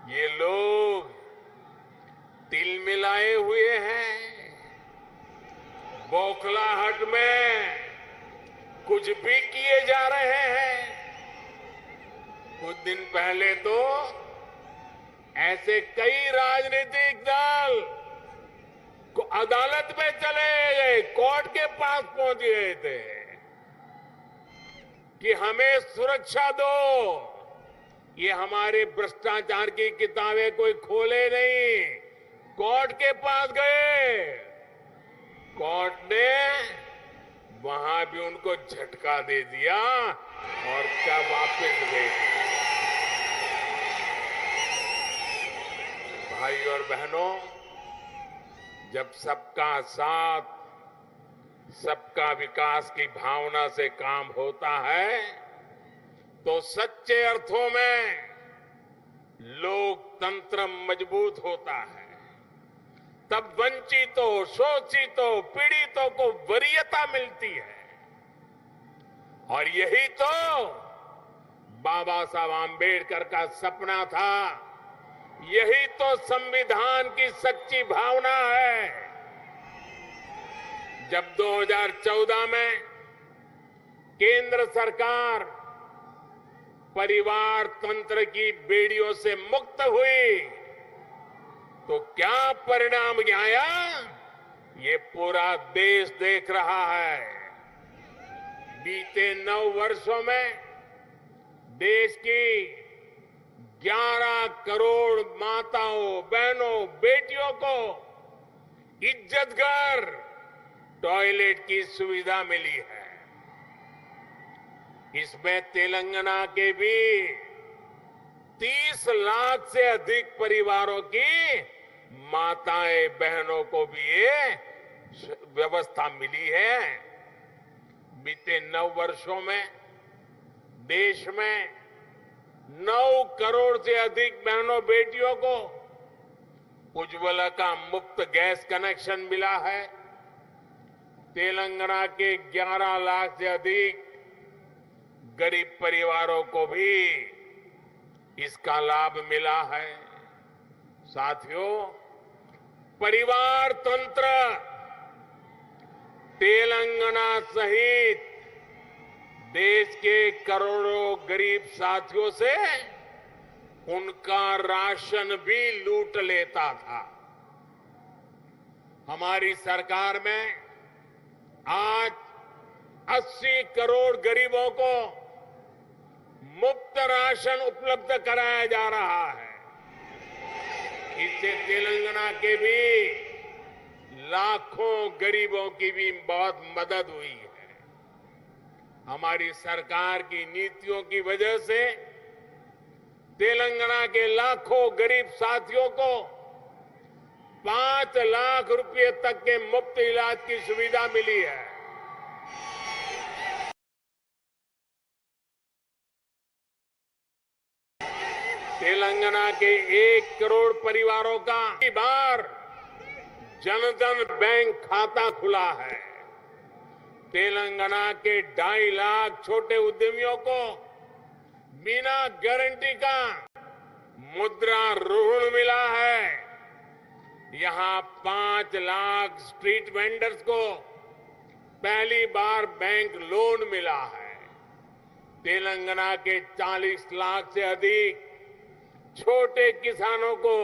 ये लोग तिल मिलाए हुए हैं। बौखलाहट में कुछ भी किए जा रहे हैं। कुछ दिन पहले तो ऐसे कई राजनीतिक दल को अदालत में चले गए, कोर्ट के पास पहुंच गए थे कि हमें सुरक्षा दो। ये हमारे भ्रष्टाचार की किताबें कोई खोले नहीं, कोर्ट के पास गए। कोर्ट ने वहां भी उनको झटका दे दिया और क्या वापस गए। भाई और बहनों, जब सबका साथ, सबका विकास की भावना से काम होता है तो सच्चे अर्थों में लोकतंत्र मजबूत होता है। तब वंचितों, शोषितों, पीड़ितों को वरीयता मिलती है। और यही तो बाबा साहब आम्बेडकर का सपना था। यही तो संविधान की सच्ची भावना है। जब 2014 में केंद्र सरकार परिवार तंत्र की बेड़ियों से मुक्त हुई तो क्या परिणाम आया, ये पूरा देश देख रहा है। बीते 9 वर्षों में देश की 11 करोड़ माताओं, बहनों, बेटियों को इज्जतघर टॉयलेट की सुविधा मिली है। इसमें तेलंगाना के भी 30 लाख से अधिक परिवारों की माताएं, बहनों को भी ये व्यवस्था मिली है। बीते 9 वर्षों में देश में 9 करोड़ से अधिक बहनों, बेटियों को उज्ज्वला का मुफ्त गैस कनेक्शन मिला है। तेलंगाना के 11 लाख से अधिक गरीब परिवारों को भी इसका लाभ मिला है। साथियों, परिवार तंत्र तेलंगाना सहित देश के करोड़ों गरीब साथियों से उनका राशन भी लूट लेता था। हमारी सरकार में आज 80 करोड़ गरीबों को मुफ्त राशन उपलब्ध कराया जा रहा है। इससे तेलंगाना के भी लाखों गरीबों की भी बहुत मदद हुई है। हमारी सरकार की नीतियों की वजह से तेलंगाना के लाखों गरीब साथियों को 5 लाख रुपए तक के मुफ्त इलाज की सुविधा मिली है। तेलंगाना के 1 करोड़ परिवारों का पहली बार जनधन बैंक खाता खुला है। तेलंगाना के 2.5 लाख छोटे उद्यमियों को बिना गारंटी का मुद्रा ऋण मिला है। यहां 5 लाख स्ट्रीट वेंडर्स को पहली बार बैंक लोन मिला है। तेलंगाना के 40 लाख से अधिक छोटे किसानों को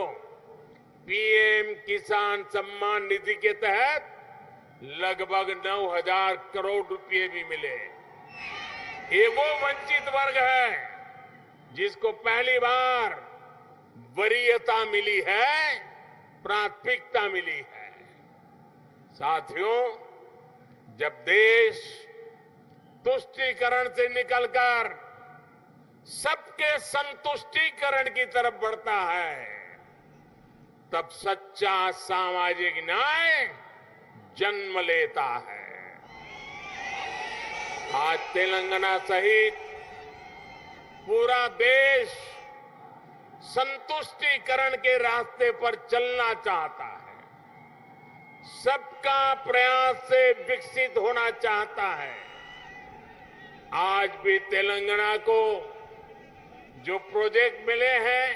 पीएम किसान सम्मान निधि के तहत लगभग 9,000 करोड़ रुपए भी मिले। ये वो वंचित वर्ग है जिसको पहली बार वरीयता मिली है, प्राथमिकता मिली है। साथियों, जब देश तुष्टीकरण से निकलकर सबके संतुष्टीकरण की तरफ बढ़ता है, तब सच्चा सामाजिक न्याय जन्म लेता है। आज तेलंगाना सहित पूरा देश संतुष्टीकरण के रास्ते पर चलना चाहता है। सबका प्रयास से विकसित होना चाहता है। आज भी तेलंगाना को जो प्रोजेक्ट मिले हैं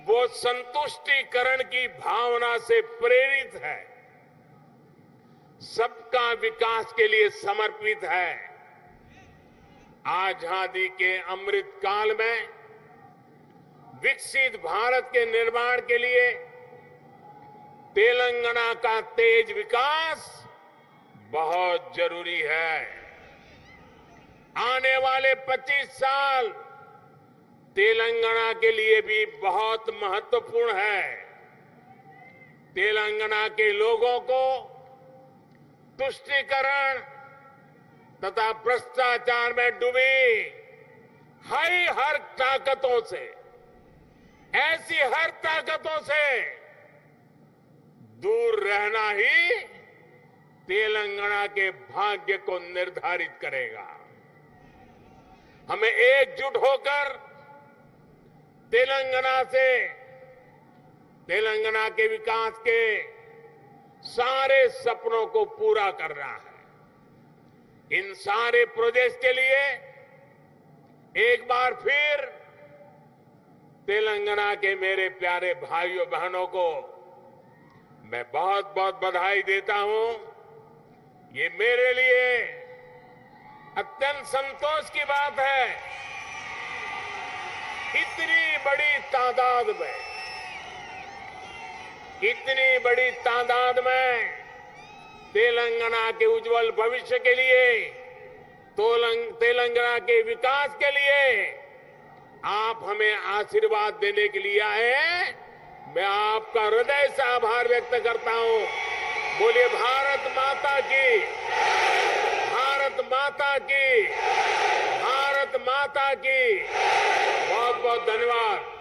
वो संतुष्टीकरण की भावना से प्रेरित है, सबका विकास के लिए समर्पित है। आजादी के अमृत काल में विकसित भारत के निर्माण के लिए तेलंगाना का तेज विकास बहुत जरूरी है। आने वाले 25 साल तेलंगाना के लिए भी बहुत महत्वपूर्ण है। तेलंगाना के लोगों को तुष्टीकरण तथा भ्रष्टाचार में डूबी हर ताकतों से, ऐसी हर ताकतों से दूर रहना ही तेलंगाना के भाग्य को निर्धारित करेगा। हमें एकजुट होकर तेलंगाना के विकास के सारे सपनों को पूरा करना है। इन सारे प्रोजेक्ट के लिए एक बार फिर तेलंगाना के मेरे प्यारे भाइयों बहनों को मैं बहुत बहुत बधाई देता हूं। ये मेरे लिए अत्यंत संतोष की बात है। इतनी बड़ी तादाद में तेलंगाना के उज्जवल भविष्य के लिए, तेलंगाना के विकास के लिए आप हमें आशीर्वाद देने के लिए आए हैं। मैं आपका हृदय से आभार व्यक्त करता हूं। बोलिए भारत माता की, भारत माता की, भारत माता की। बहुत बहुत धन्यवाद।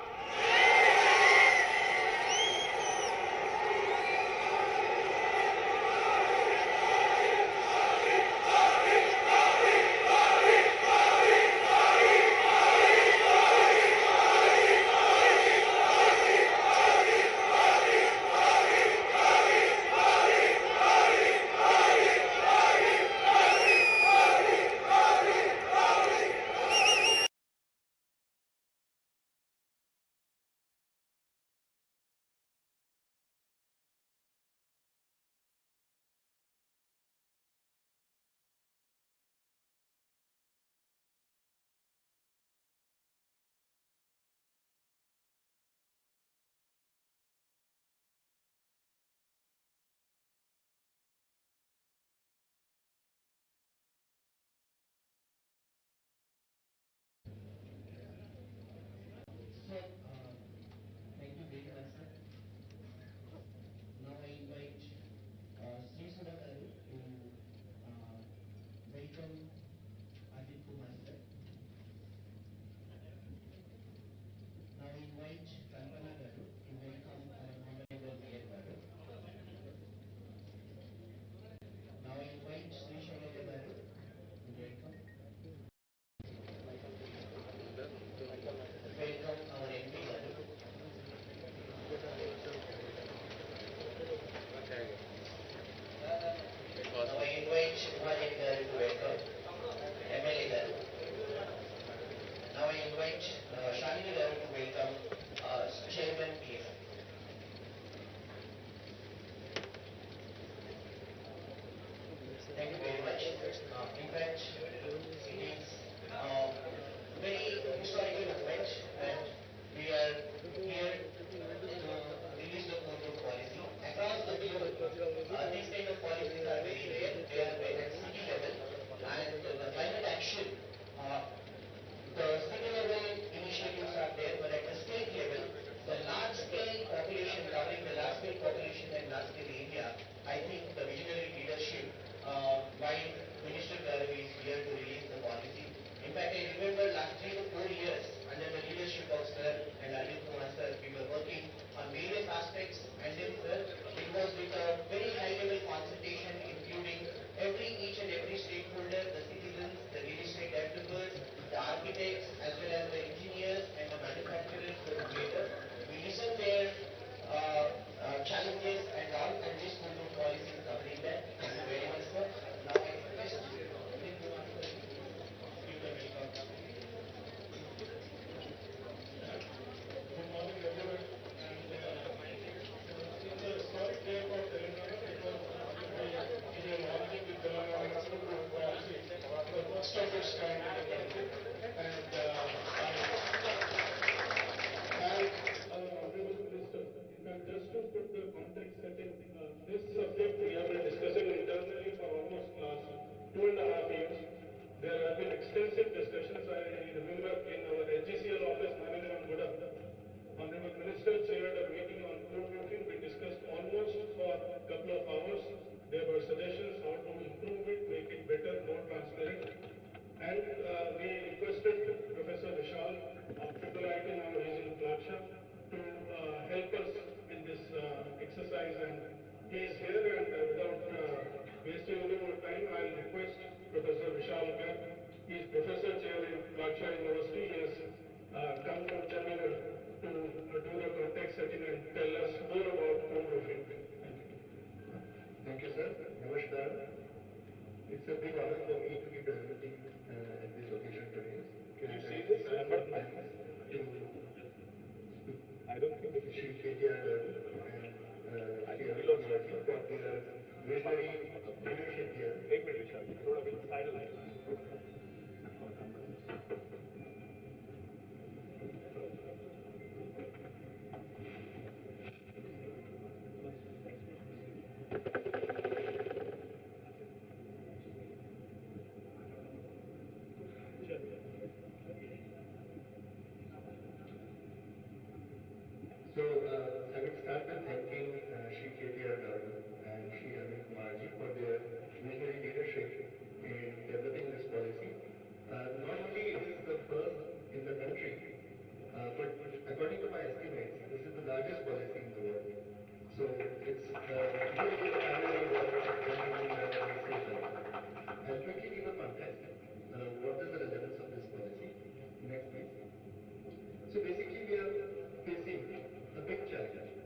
So basically we are facing a big challenge.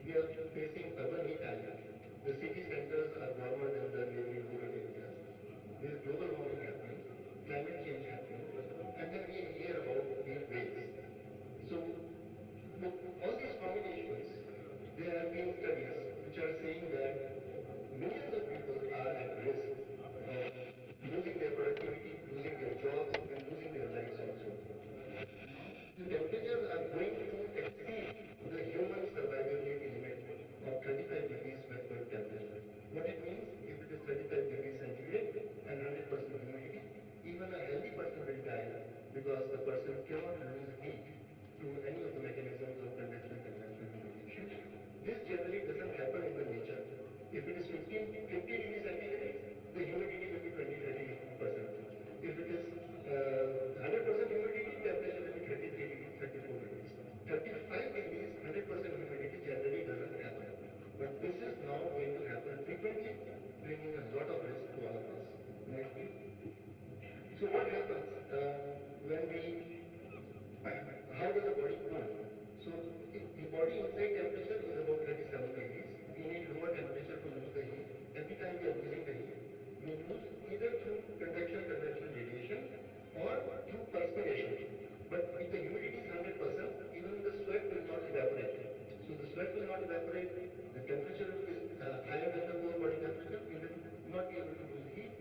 We are facing urban heat islands. The city centers are warmer than the neighboring rural areas. There is global warming happening, climate change happening, and then we hear about heat waves. So with all these combinations, there have been studies which are saying that millions of people are at risk of losing their productivity, losing their jobs, and losing their lives also. The temperatures are going to exceed the human survivability limit of 35 degrees Celsius temperature. What it means, if it is 35 degrees centigrade and 100% humidity, even a healthy person will die because the person cannot lose heat through any of the mechanisms of conventional humidity. This generally doesn't happen in the nature. If it is 50 degrees centigrade, the humidity will be 20-30%. If it is 100% humidity, temperature will be 33 degrees, 34 degrees. 35 degrees, 100% humidity generally doesn't happen. But this is now going to happen frequently, bringing a lot of risk to all of us. Next, please. So what happens when we, how does the body cool? So the body inside temperature is about 37 degrees. We need lower temperature to lose the heat. Every time we are losing the heat, we lose either through convection radiation or through perspiration. But if the humidity is 100%, even the sweat will not evaporate. So the sweat will not evaporate, the temperature is higher than the core body temperature, we will not be able to lose heat.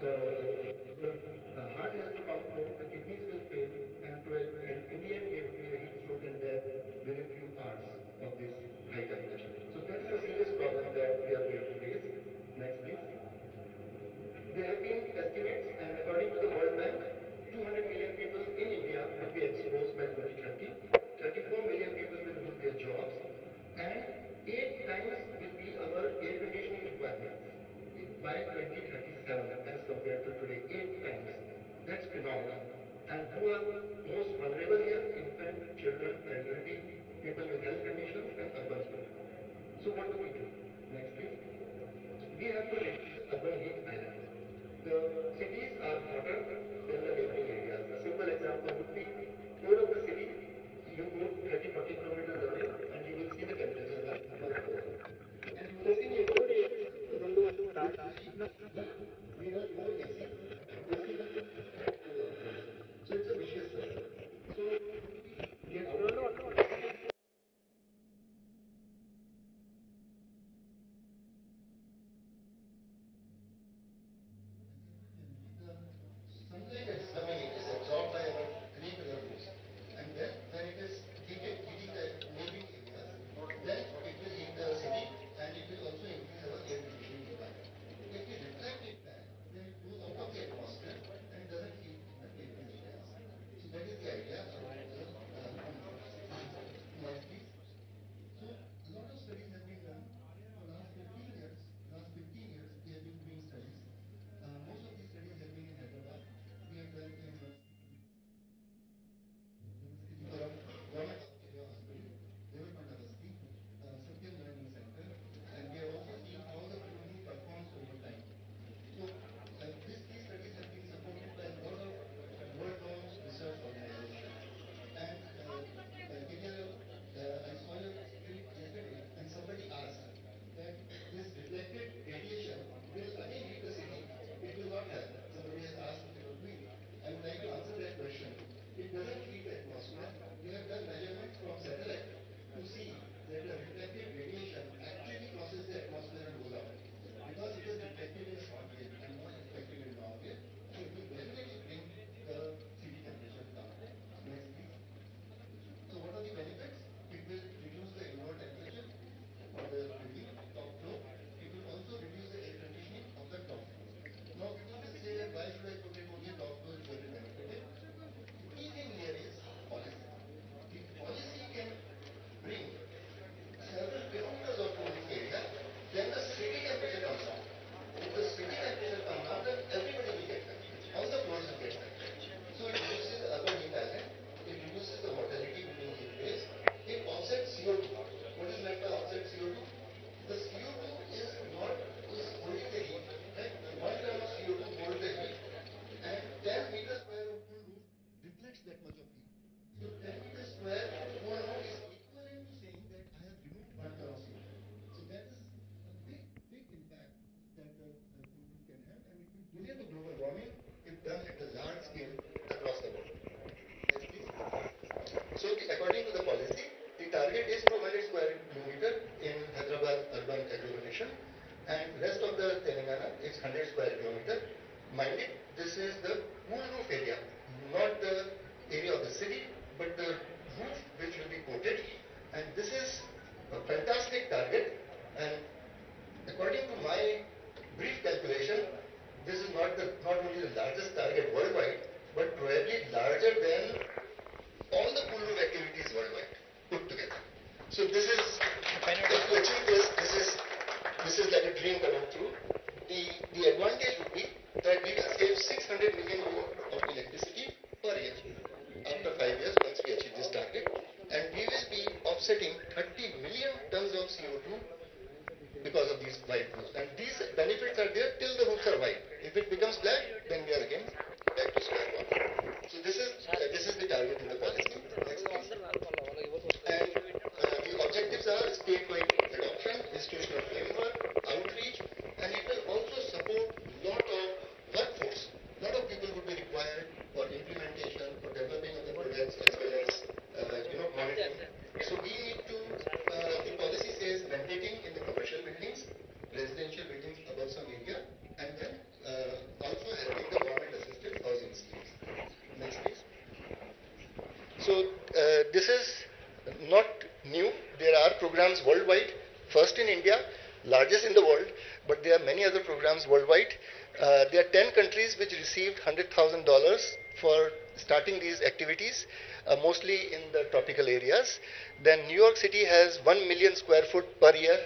Our heart has to pump more, the kidneys will fail, and in the end there will be a heat stroke and death within few hours of this high temperature. So that is a serious problem that we are going to face. Next please. There have been estimates, and according to the World Bank, 200 million people in India will be exposed by 2030. 34 million people will lose their jobs, and 8 times will be our air conditioning requirements by 2037 as compared to today. 8 times. That's phenomenal. And who are most vulnerable here? Infant, children, elderly, people with health conditions, and urban people. So what do we do? Next please. We have to reduce urban heat islands. The cities are hotter than the neighboring areas. A simple example would be, whole of the city, you move 30-40 kilometers away and you will see the temperatures are much lower. And you will see we have more AC. So it's a vicious cycle. So we get out of it. specifically, this is the cool roof area, not the area of the city, but the roof which will be coated. And this is a fantastic target. And according to my brief calculation, this is not only the largest target worldwide, but probably larger than all the cool roof activities worldwide put together. So this is, if to achieve this is like a dream coming true. The advantage would be that we will save 600 million euro of electricity per year after 5 years once we achieve this target, and we will be offsetting 30 million tons of CO2 because of these white roofs. And these benefits are there till the roofs are white. If it becomes black, then we are again back to square one. So this is the target in the policy. Next, please. And the objectives are statewide adoption, institutional framework, outreach, and it will also support lot of workforce. Lot of people would be required for implementation, for developing of the projects, as well as monitoring. So we need to. The policy says mandating in the commercial buildings, residential buildings above some area, and then also having the government-assisted housing schemes. Next, please. So this is not new. There are programs worldwide. First in India, largest in the world, but there are many other programs worldwide. There are 10 countries which received $100,000 for starting these activities, mostly in the tropical areas. Then New York City has 1 million square foot per year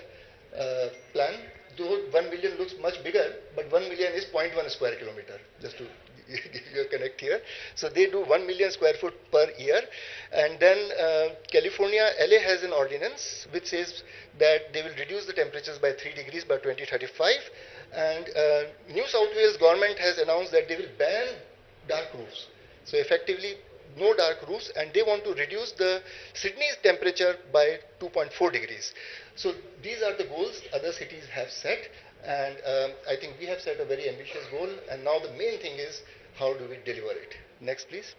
plan. Though 1 million looks much bigger, but 1 million is 0.1 square kilometer, just to give you a connect here. So they do 1 million square foot per year. And then California, LA has an ordinance which says that they will reduce the temperatures by 3 degrees by 2035. And New South Wales government has announced that they will ban dark roofs. So effectively, no dark roofs, and they want to reduce the Sydney's temperature by 2.4 degrees. So these are the goals other cities have set, and I think we have set a very ambitious goal, and now the main thing is how do we deliver it. Next, please.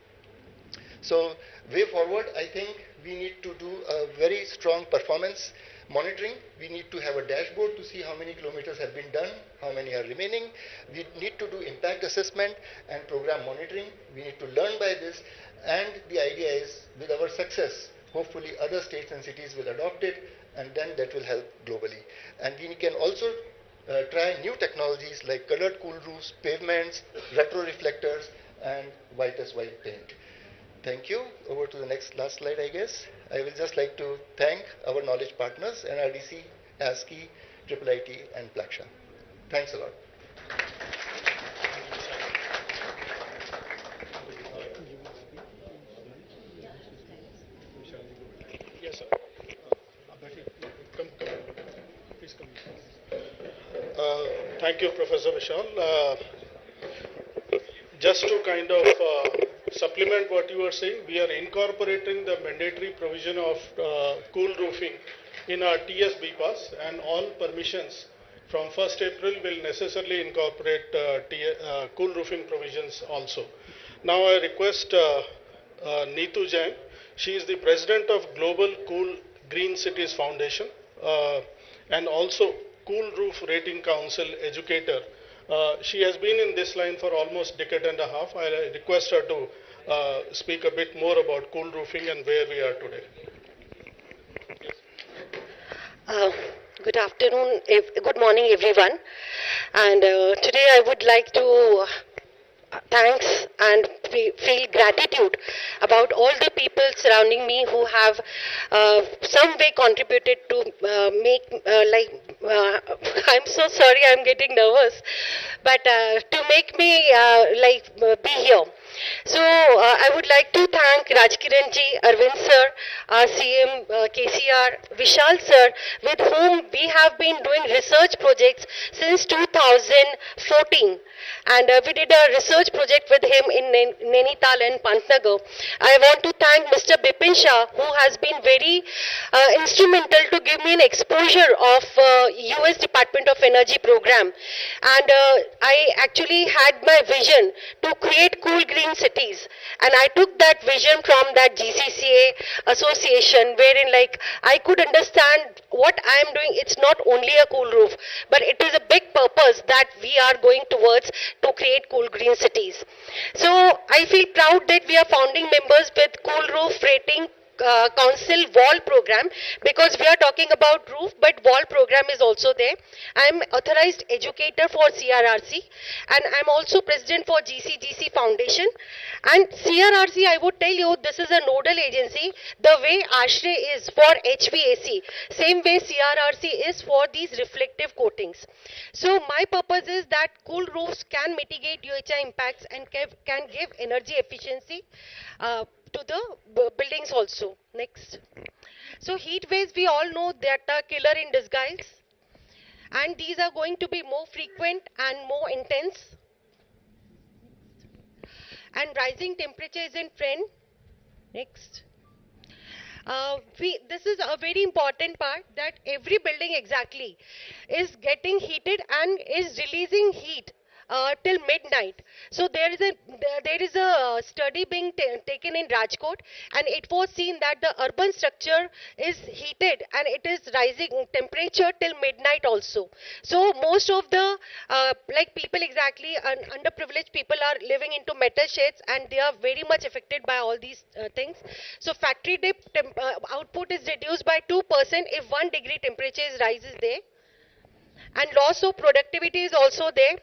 So way forward, I think we need to do a very strong performance monitoring. We need to have a dashboard to see how many kilometers have been done, how many are remaining. We need to do impact assessment and program monitoring. We need to learn by this, and the idea is with our success, hopefully other states and cities will adopt it, and then that will help globally. And we can also try new technologies like colored cool roofs, pavements, retro reflectors, and white as white paint. Thank you. Over to the last slide, I guess. I will just like to thank our knowledge partners, NRDC, ASCII, IIIT, and Plaksha. Thanks a lot. Yes, sir. Come. Please come. Thank you, Professor Vishal. Just to kind of supplement what you were saying, we are incorporating the mandatory provision of cool roofing in our TSB pass, and all permissions from 1st April will necessarily incorporate cool roofing provisions also. Now I request Neetu Jain. She is the president of Global Cool Green Cities Foundation and also Cool Roof Rating Council educator. She has been in this line for almost a decade and a half. I request her to speak a bit more about cool roofing and where we are today. Good afternoon, good morning everyone. And today I would like to thanks and feel gratitude about all the people surrounding me who have some way contributed to make I'm so sorry, I'm getting nervous, but to make me be here. So I would like to thank Rajkiran ji, Arvind sir, our CM, KCR, Vishal sir, with whom we have been doing research projects since 2014. And we did a research project with him in Nainital and Pantnagar. I want to thank Mr. Bipin Shah, who has been very instrumental to give me an exposure of US Department of Energy program. And I actually had my vision to create cool green green cities. And I took that vision from that GCCA association, wherein like I could understand what I am doing. It's not only a cool roof, but it is a big purpose that we are going towards to create cool green cities. So I feel proud that we are founding members with Cool Roof Rating Council wall program, because we are talking about roof, but wall program is also there. I am authorized educator for CRRC, and I am also president for GCGC Foundation. And CRRC, I would tell you, this is a nodal agency. The way ASHRAE is for HVAC, same way CRRC is for these reflective coatings. So my purpose is that cool roofs can mitigate UHI impacts and can give energy efficiency to the buildings also. Next. So heat waves, we all know that are killer in disguise, and these are going to be more frequent and more intense, and rising temperature is in trend. Next. This is a very important part, that every building exactly is getting heated and is releasing heat till midnight. So there is a study being taken in Rajkot, and it was seen that the urban structure is heated and it is rising temperature till midnight also. So most of the like people exactly, underprivileged people are living into metal sheds, and they are very much affected by all these things. So factory output is reduced by 2% if 1 degree temperature rises there, and loss of productivity is also there.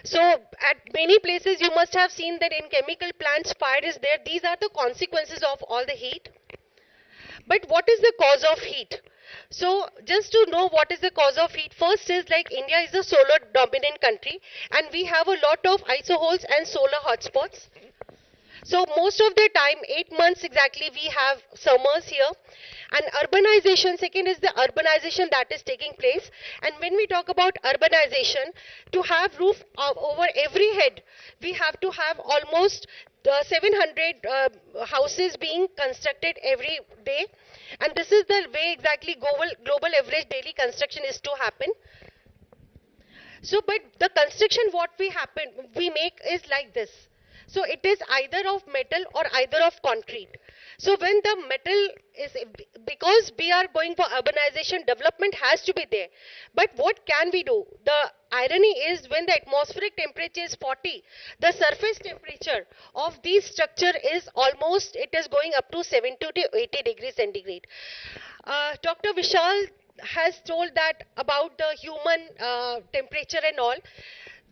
So at many places you must have seen that in chemical plants fire is there. These are the consequences of all the heat. But what is the cause of heat? So just to know what is the cause of heat, first is like India is a solar dominant country, and we have a lot of isoholes and solar hotspots. So most of the time, 8 months exactly, we have summers here. And urbanization, second is the urbanization that is taking place. And when we talk about urbanization, to have roof over every head, we have to have almost 700 houses being constructed every day. And this is the way exactly global average daily construction is to happen. So, but the construction what we make is like this. So it is either of metal or either of concrete. So when the metal is, because we are going for urbanization, development has to be there. But what can we do? The irony is, when the atmospheric temperature is 40, the surface temperature of this structure is almost, it is going up to 70 to 80 degrees centigrade. Dr. Vishal has told that about the human temperature and all.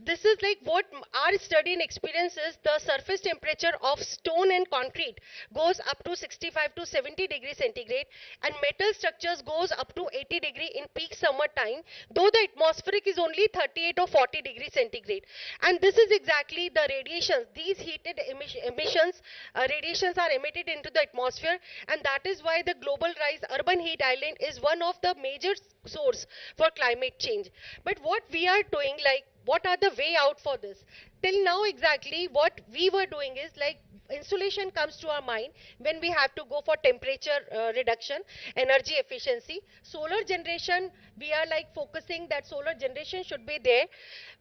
This is like what our study and experience is. The surface temperature of stone and concrete goes up to 65 to 70 degrees centigrade, and metal structures goes up to 80 degree in peak summer time, though the atmospheric is only 38 or 40 degrees centigrade. And this is exactly the radiations. These heated radiations are emitted into the atmosphere, and that is why the global rise urban heat island is one of the major source for climate change. But what we are doing, like, what are the way out for this? Till now exactly what we were doing is like insulation comes to our mind when we have to go for temperature reduction, energy efficiency. Solar generation, we are like focusing that solar generation should be there.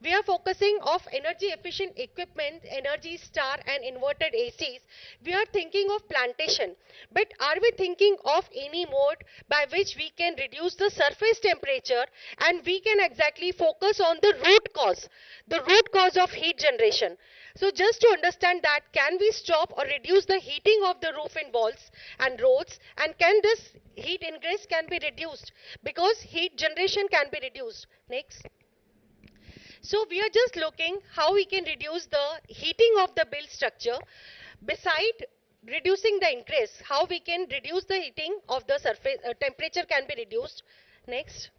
We are focusing of energy efficient equipment, Energy Star and inverted ACs. We are thinking of plantation. But are we thinking of any mode by which we can reduce the surface temperature, and we can exactly focus on the root cause of heat generation? So just to understand that, can we stop or reduce the heating of the roof and walls and roads, and can this heat ingress can be reduced, because heat generation can be reduced. Next. So we are just looking how we can reduce the heating of the build structure. Beside reducing the ingress, how we can reduce the heating of the surface, temperature can be reduced. Next.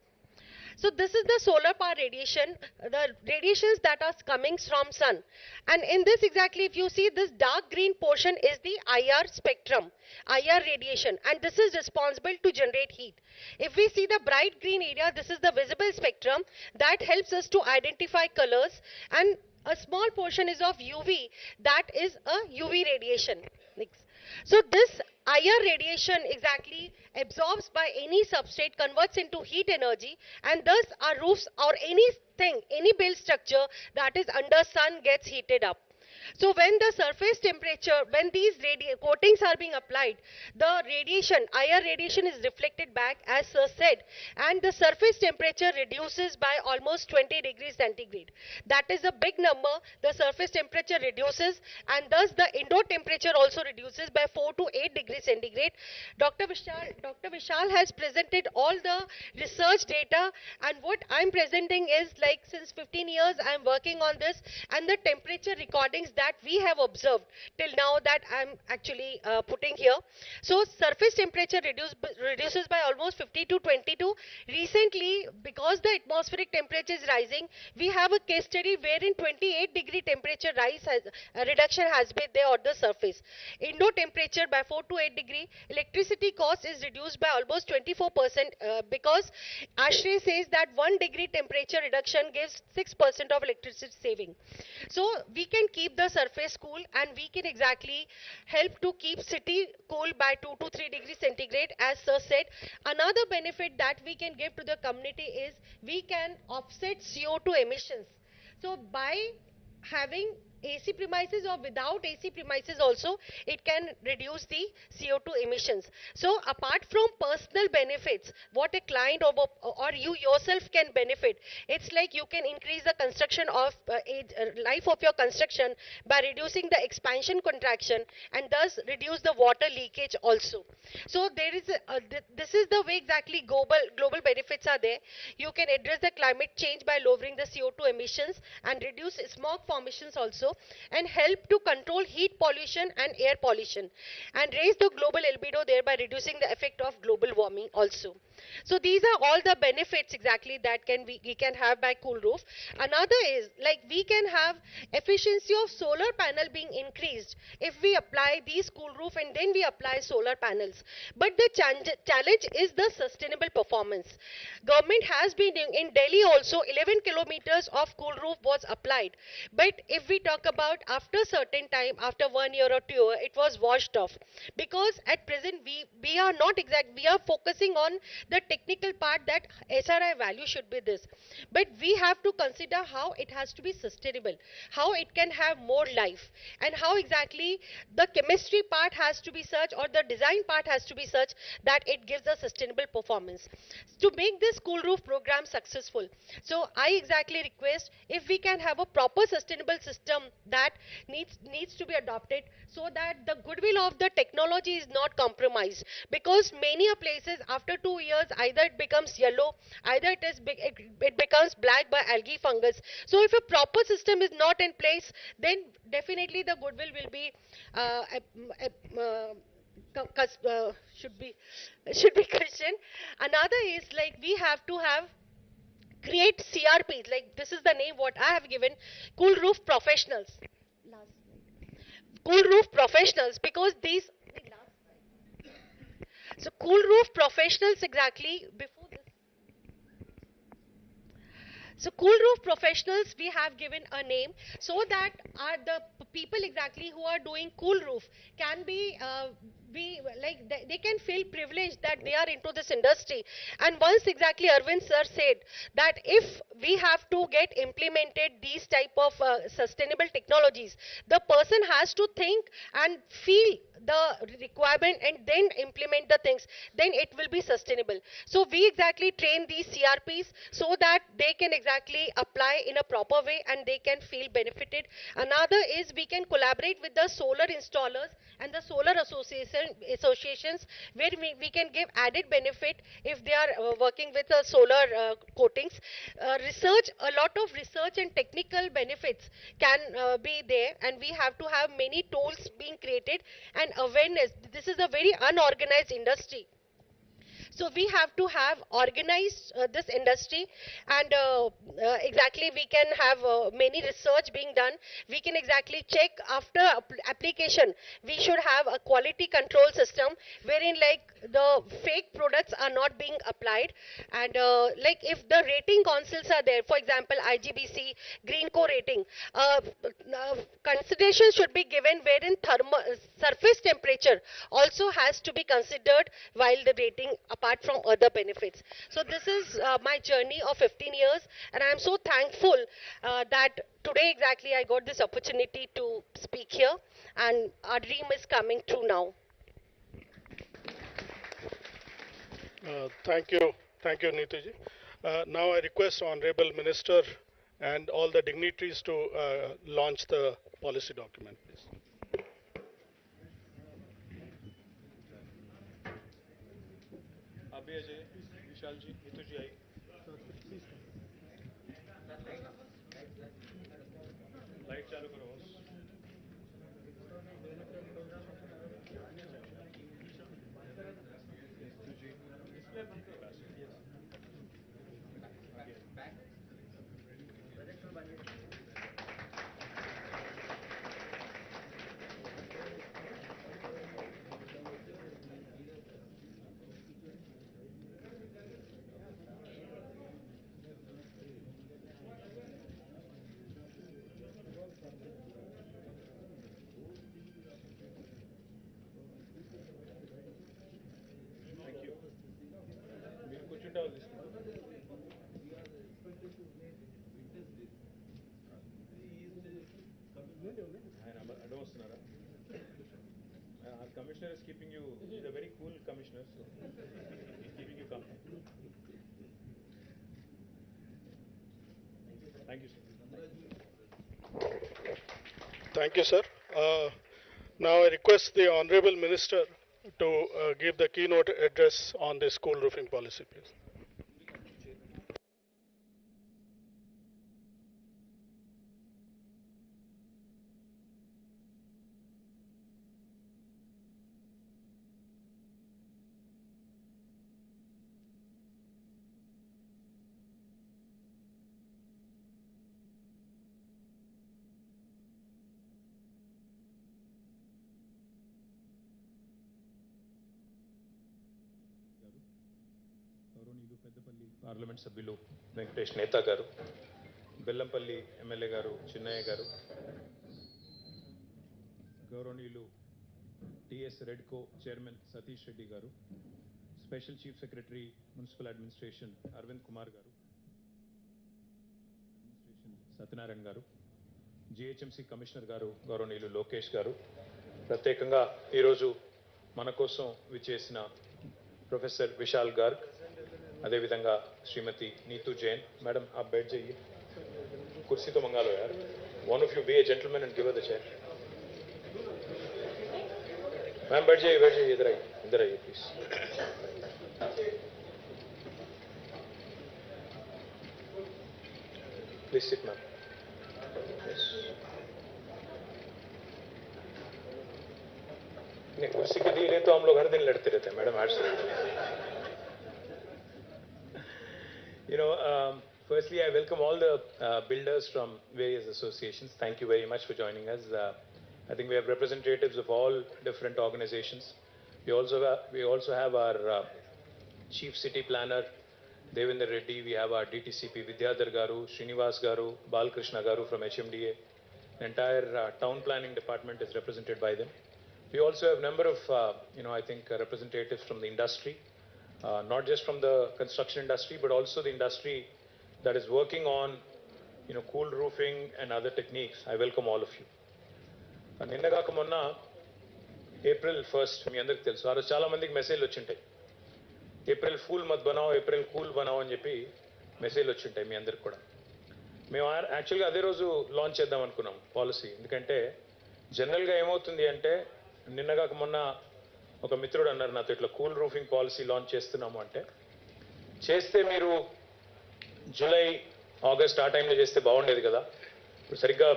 So this is the solar power radiation, the radiations that are coming from sun. And in this exactly, if you see, this dark green portion is the IR spectrum, IR radiation, and this is responsible to generate heat. If we see the bright green area, this is the visible spectrum that helps us to identify colors, and a small portion is of UV, that is a UV radiation. Next. So this IR radiation exactly absorbs by any substrate, converts into heat energy, and thus our roofs or anything, any build structure that is under sun gets heated up. So when the surface temperature, when these coatings are being applied, the radiation, IR radiation is reflected back as Sir said, and the surface temperature reduces by almost 20 degrees centigrade. That is a big number. The surface temperature reduces, and thus the indoor temperature also reduces by 4 to 8 degrees centigrade. Dr. Vishal has presented all the research data, and what I'm presenting is like since 15 years I'm working on this, and the temperature recordings that we have observed till now that I'm actually putting here. So surface temperature reduces by almost 50 to 22. Recently, because the atmospheric temperature is rising, we have a case study wherein 28-degree temperature reduction has been there on the surface. Indoor temperature by 4 to 8 degree. Electricity cost is reduced by almost 24% because ASHRAE says that 1 degree temperature reduction gives 6% of electricity saving. So we can keep the surface cool, and we can exactly help to keep city cool by 2 to 3 degrees centigrade, as Sir said. Another benefit that we can give to the community is we can offset CO2 emissions. So by having AC premises or without AC premises also, it can reduce the CO2 emissions. So apart from personal benefits, what a client or you yourself can benefit, it's like you can increase the construction of life of your construction by reducing the expansion contraction, and thus reduce the water leakage also. So there is this is the way exactly global benefits are there. You can address the climate change by lowering the CO2 emissions and reduce smog formations also, and help to control heat pollution and air pollution, and raise the global albedo, thereby reducing the effect of global warming also. So these are all the benefits exactly that we can have by cool roof. Another is like we can have efficiency of solar panel being increased if we apply these cool roof and then we apply solar panels. But the challenge is the sustainable performance. Government has been in Delhi also 11 kilometers of cool roof was applied, but if we talk about after certain time, after 1 year or 2 years, it was washed off, because at present we are not we are focusing on the technical part that SRI value should be this, but we have to consider how it has to be sustainable, how it can have more life, and how exactly the chemistry part has to be such, or the design part has to be such that it gives a sustainable performance to make this cool roof program successful. So I exactly request if we can have a proper sustainable system that needs to be adopted, so that the goodwill of the technology is not compromised, because many places after 2 years either it becomes yellow, either it becomes black by algae fungus. So if a proper system is not in place, then definitely the goodwill will be should be questioned. Another is like we have to have create CRPs, like this is the name what I have given, cool roof professionals. Cool roof professionals, because these, so cool roof professionals exactly before this. So cool roof professionals we have given a name, so that are the people exactly who are doing cool roof can be like they can feel privileged that they are into this industry. And once exactly Arvind sir said that if we have to get implemented these type of sustainable technologies, the person has to think and feel the requirement and then implement the things, then it will be sustainable. So we exactly train these CRPs so that they can exactly apply in a proper way and they can feel benefited. Another is we can collaborate with the solar installers and the solar associations, where we can give added benefit if they are working with solar coatings. A lot of research and technical benefits can be there, and we have to have many tools being created and awareness. This is a very unorganized industry. So we have to have organized this industry, and exactly we can have many research being done. We can exactly check after application. We should have a quality control system wherein like the fake products are not being applied, and like if the rating councils are there, for example IGBC, Greenco rating, consideration should be given wherein surface temperature also has to be considered while the rating apart apart from other benefits. So this is my journey of 15 years, and I am so thankful that today exactly I got this opportunity to speak here, and our dream is coming true now. Thank you. Thank you, Neetuji. Now I request Honorable Minister and all the dignitaries to launch the policy document, please. अभी अजय विशाल जी नीतू जी आई light चालू करो మీరు కూర్చుంటే వాళ్ళు ఆయన అడ్డం వస్తున్నారా commissioner is keeping you, he's a very cool commissioner, so he's keeping you calm. Thank you, sir. Thank you, sir. Now I request the Honorable Minister to give the keynote address on the school roofing policy, please. గౌరవనీయులు Peddapalli parliament సభ్యులు వెంకటేష్ నేతా గారు, Bellampalli MLA గారు చిన్నయ్య గారు, గౌరవనీయులు TS REDCO chairman Satish Reddy garu, special chief secretary municipal administration Arvind Kumar garu, administration Satyanarayana గారు, GHMC commissioner గారు గౌరవనీయులు లోకేష్ గారు, ప్రత్యేకంగా ఈరోజు మన కోసం విచ్చేసిన प्रोफेसर विशाल गर्ग, अदेविधंगा श्रीमती नीतू जैन. मैडम आप बैठ जाइए, कुर्सी तो मंगा लो यार. One of you be a gentleman and give a the chair. Ma'am बैठ जाइए, इधर आइए प्लीज. Please sit ma'am. कुर्सी के लिए तो हम लोग हर दिन लड़ते रहते हैं मैडम. आज firstly I welcome all the builders from various associations. Thank you very much for joining us. I think we have representatives of all different organizations. We also have our chief city planner Devendra Reddy. We have our DTCP Vidyadhar Garu, Srinivas Garu, Balkrishna Garu from HMDA. The entire town planning department is represented by them. We also have a number of, I think representatives from the industry, not just from the construction industry, but also the industry that is working on, cool roofing and other techniques. I welcome all of you. నిన్నగాక మొన్న April 1st మీ అందరికి తెలుసు, ఆ రోజు చాలా మందికి మెసేజ్లు వచ్చింటాయి. April fool మత్ బనావ్, ఏప్రిల్ కూల్ బనావ్ అని చెప్పి మెసేజ్లు వచ్చింటాయి మీ అందరికి కూడా. మేము యాక్చువల్గా అదే రోజు లాంచ్ చేద్దాం అనుకున్నాం పాలసీ. ఎందుకంటే జనరల్గా ఏమవుతుంది అంటే, నిన్నగాక మొన్న ఒక మిత్రుడు అన్నారు నాతో, ఇట్లా కూల్ రూఫింగ్ పాలసీ లాంచ్ చేస్తున్నాము అంటే, చేస్తే మీరు జూలై ఆగస్ట్ ఆ టైంలో చేస్తే బాగుండేది కదా, ఇప్పుడు సరిగ్గా